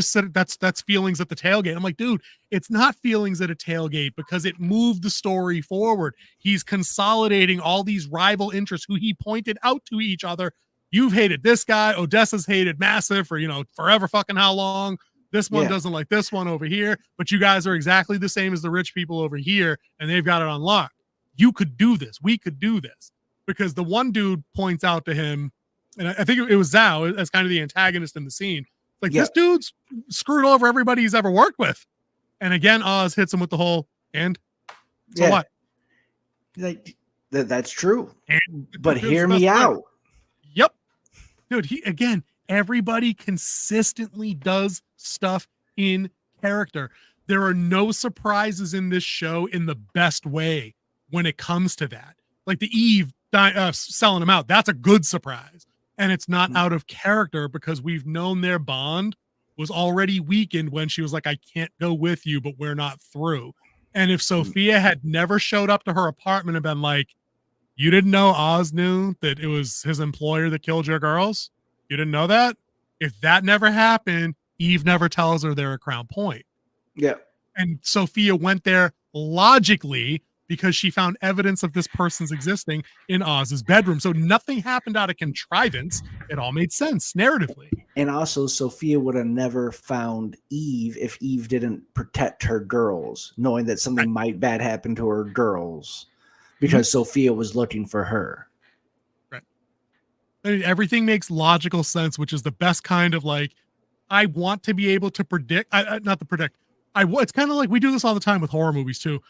feelings at the tailgate. I'm like, dude, it's not feelings at a tailgate because it moved the story forward. He's consolidating all these rival interests who he pointed out to each other. You've hated this guy. Odessa's hated Massive for, forever fucking how long. This one doesn't like this one over here, but you guys are exactly the same as the rich people over here, and they've got it unlocked. You could do this. We could do this. Because the one dude points out to him, and I think it was Zao as kind of the antagonist in the scene. Like, this dude's screwed over everybody he's ever worked with. And again, Oz hits him with the whole, and so what? Like, that's true. But Dude, hear me out. Yep. Dude, everybody consistently does stuff in character. There are no surprises in this show in the best way when it comes to that. Like the Eve selling him out, that's a good surprise. And it's not out of character because we've known their bond was already weakened when she was like, I can't go with you, but we're not through. And if Sophia had never showed up to her apartment and been like, you didn't know Oz knew that it was his employer that killed your girls? You didn't know that? If that never happened, Eve never tells her they're at Crown Point. Yeah. And Sophia went there logically because she found evidence of this person's existing in Oz's bedroom. So nothing happened out of contrivance. It all made sense narratively. And also, Sophia would have never found Eve if Eve didn't protect her girls, knowing that something might bad happen to her girls, because Sophia was looking for her. Right. I mean, everything makes logical sense, which is the best kind of like, I want to be able to predict, it's kind of like we do this all the time with horror movies too.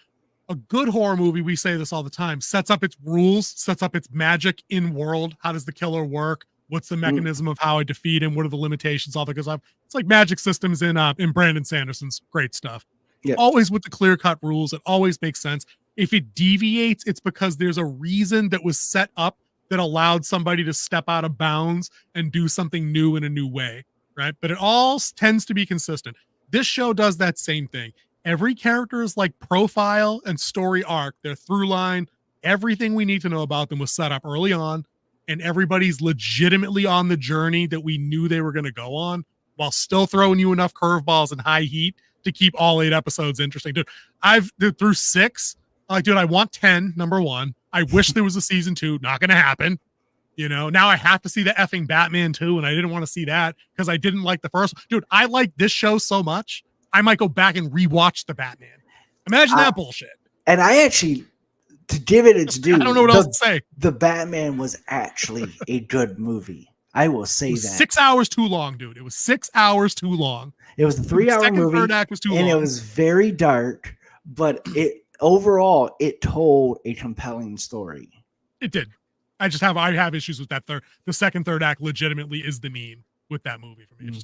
A good horror movie, we say this all the time, sets up its rules, sets up its magic in world. How does the killer work? What's the mechanism of how I defeat him? What are the limitations? All that goes up. It's like magic systems in Brandon Sanderson's great stuff. Yeah. Always with the clear-cut rules. It always makes sense. If it deviates, it's because there's a reason that was set up that allowed somebody to step out of bounds and do something new in a new way, right? But it all tends to be consistent. This show does that same thing. Every character's like profile and story arc, their through line, everything we need to know about them was set up early on, and everybody's legitimately on the journey that we knew they were going to go on while still throwing you enough curveballs and high heat to keep all 8 episodes interesting. Dude, through 6, like, dude, I want 10, number 1. I wish there was a season 2. Not going to happen. Now I have to see the effing Batman 2, and I didn't want to see that because I didn't like the first one. Dude, I like this show so much, I might go back and rewatch the Batman. Imagine that bullshit. And I actually, to give it its due, I don't know what else to say. The Batman was actually a good movie. I will say that. 6 hours too long, dude. It was 6 hours too long. It was a 3-hour movie. Third act was too long. It was very dark, but overall, it told a compelling story. It did. I have issues with that the third act legitimately is the meme with that movie for me.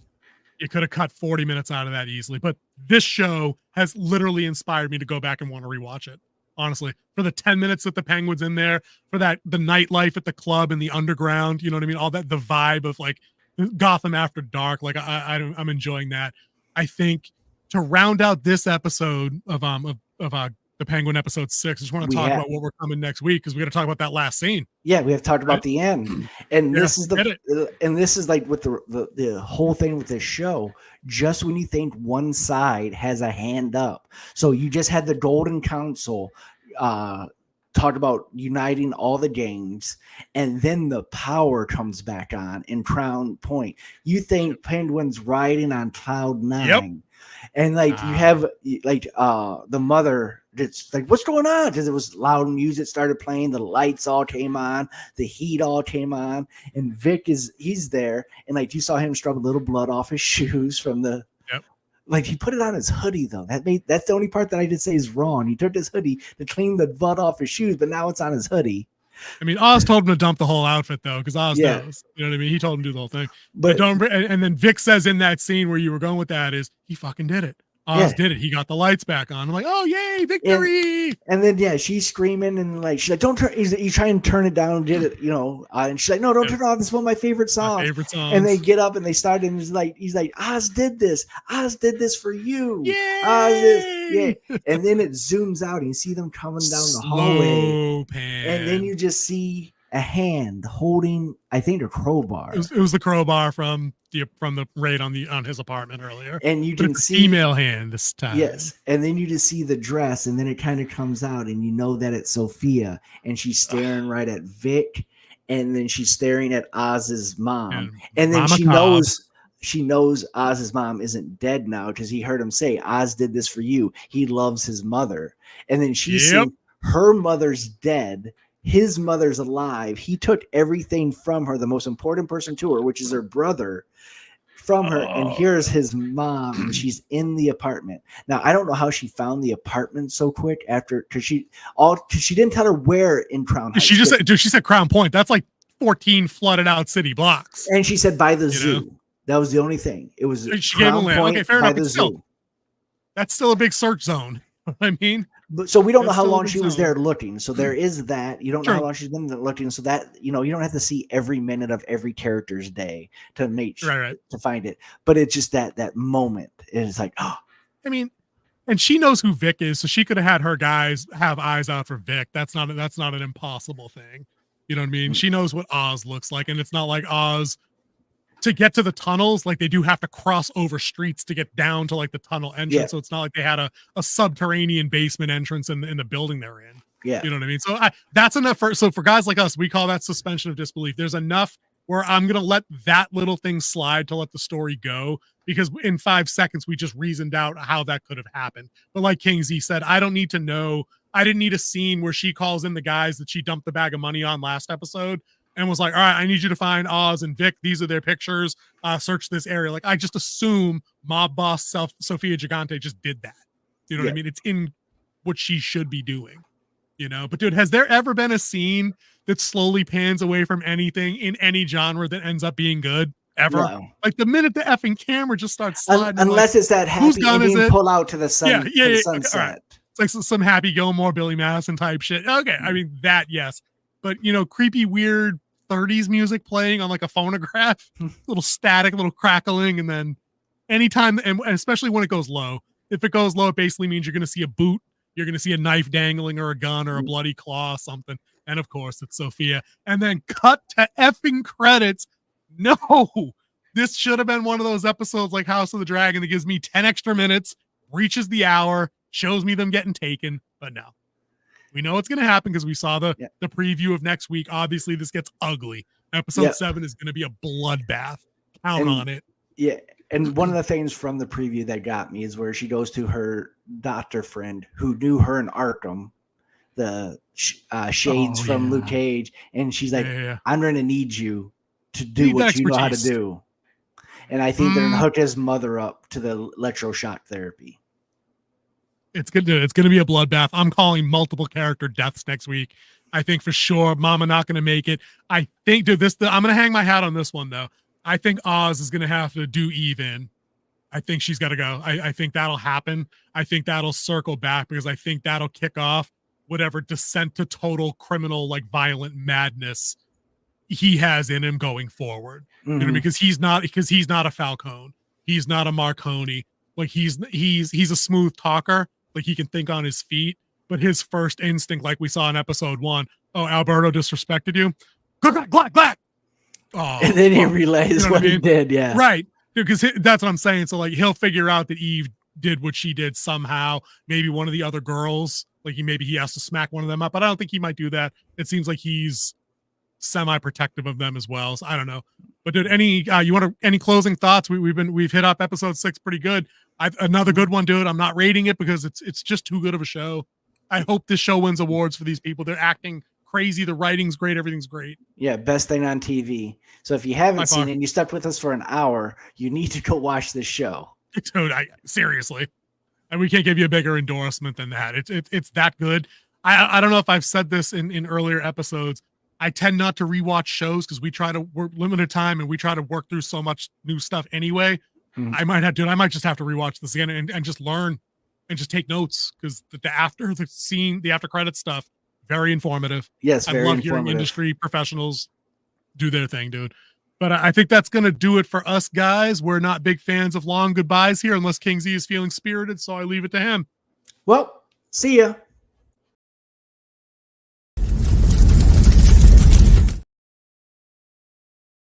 You could have cut 40 minutes out of that easily, but this show has literally inspired me to go back and want to rewatch it. Honestly, for the 10 minutes that the Penguin's in there, for the nightlife at the club and the underground, you know what I mean? All that, the vibe of like Gotham after dark. Like I'm enjoying that. I think to round out this episode of the Penguin episode 6, I just want to talk about what we're coming next week, because we got to talk about that last scene. Yeah, we have talked about the end, and this is like with the whole thing with this show. Just when you think one side has a hand up, so you just had the Golden Council talk about uniting all the gangs, and then the power comes back on in Crown Point. You think Penguin's riding on cloud 9, and like you have like the mother. It's like, what's going on? Because it was loud music started playing, the lights all came on, the heat all came on, and Vic he's there, and like you saw him scrub a little blood off his shoes from the like he put it on his hoodie though. That's the only part that I did say is wrong. He took his hoodie to clean the blood off his shoes, but now it's on his hoodie. I mean, Oz told him to dump the whole outfit though, because Oz knows. You know what I mean? He told him to do the whole thing. But don't. And then Vic says in that scene where you were going with that is he fucking did it. Oz did it. He got the lights back on. I'm like, oh yay, victory! And then she's screaming and like she's like, don't turn. You try and turn it down. Did it? And she's like, no, don't turn it off. This is one of my favorite songs. My favorite songs. And they get up and they start and he's like, Oz did this. Oz did this for you. Yay! And then it zooms out and you see them coming down the hallway. Pan. And then you just see a hand holding, I think, a crowbar. It was the crowbar from the raid on his apartment earlier. And you can see female hand this time. Yes. And then you just see the dress, and then it kind of comes out, and you know that it's Sophia, and she's staring right at Vic, and then she's staring at Oz's mom. And then she knows Oz's mom isn't dead now, because he heard him say, Oz did this for you. He loves his mother. And then she's saying her mother's dead. His mother's alive. He took everything from her, the most important person to her, which is her brother, from her. And here's his mom, and she's in the apartment. Now, I don't know how she found the apartment so quick because she didn't tell her where in Crown Heights. She said Crown Point. That's like 14 flooded out city blocks. And she said by the zoo. That was the only thing. It was she gave him land. Okay, fair enough. Zoo. That's still a big search zone. I mean, so we don't know how long she was there looking. So there is that. You don't know how long she's been looking. So that, you don't have to see every minute of every character's day to make to find it. But it's just that moment. It's like, oh, I mean, and she knows who Vic is, so she could have had her guys have eyes out for Vic. That's not an impossible thing. You know what I mean? She knows what Oz looks like, and it's not like Oz. To get to the tunnels, like they do have to cross over streets to get down to like the tunnel entrance. So it's not like they had a subterranean basement entrance in the building they're in. Yeah. You know what I mean? So that's enough for guys like us, we call that suspension of disbelief. There's enough where I'm going to let that little thing slide to let the story go, because in 5 seconds, we just reasoned out how that could have happened. But like King Z said, I don't need to know. I didn't need a scene where she calls in the guys that she dumped the bag of money on last episode and was like, all right, I need you to find Oz and Vic. These are their pictures. Search this area. Like, I just assume mob boss Sophia Gigante just did that. You know what I mean? It's in what she should be doing, But dude, has there ever been a scene that slowly pans away from anything in any genre that ends up being good? Ever? No. Like the minute the effing camera just starts sliding. Unless it's that happy ending pull out to the sun. The sunset. Okay, right. It's like some Happy Gilmore, Billy Madison type shit. Okay. I mean, that, yes. But, creepy, weird 30s music playing on like a phonograph, little static, little crackling. And then anytime, and especially when it goes low, if it goes low, it basically means you're going to see a boot. You're going to see a knife dangling or a gun or a bloody claw, something. And of course, it's Sophia. And then cut to effing credits. No, this should have been one of those episodes like House of the Dragon that gives me 10 extra minutes, reaches the hour, shows me them getting taken. But no. We know it's going to happen because we saw the preview of next week. Obviously, this gets ugly. Episode 7 is going to be a bloodbath. Count on it. Yeah. And one of the things from the preview that got me is where she goes to her doctor friend who knew her in Arkham, the Shades from Luke Cage. And she's like, I'm going to need you to do what you know how to do. And I think they're going to hook his mother up to the electroshock therapy. It's going to be a bloodbath. I'm calling multiple character deaths next week. I think for sure Mama not going to make it. I think, dude, I'm going to hang my hat on this one though. I think Oz is going to have to do even. I think she's got to go. I think that'll happen. I think that'll circle back because I think that'll kick off whatever descent to total criminal, like violent madness he has in him going forward. You know, because he's not a Falcone. He's not a Marconi. Like he's a smooth talker. Like he can think on his feet, but his first instinct, like we saw in episode 1, oh, Alberto disrespected you. Glack, glack, glack. Oh, and then he realized what he did. Yeah. Right. Because that's what I'm saying. So like he'll figure out that Eve did what she did somehow. Maybe one of the other girls, like he has to smack one of them up, but I don't think he might do that. It seems like he's semi-protective of them as well. So I don't know. But dude, any closing thoughts? We've hit up episode 6 pretty good. Another good one, dude. I'm not rating it because it's just too good of a show. I hope this show wins awards for these people. They're acting crazy. The writing's great. Everything's great. Yeah, best thing on TV. So if you haven't seen it and you stuck with us for an hour, you need to go watch this show. Dude, seriously. And we can't give you a bigger endorsement than that. It's that good. I don't know if I've said this in earlier episodes. I tend not to rewatch shows because we're limited time and we try to work through so much new stuff anyway. I might just have to rewatch this again and just learn and just take notes because the after credit stuff, very informative. Yes, very I love hearing industry professionals do their thing, dude. But I think that's going to do it for us guys. We're not big fans of long goodbyes here unless King Z is feeling spirited, so I leave it to him. Well, see ya.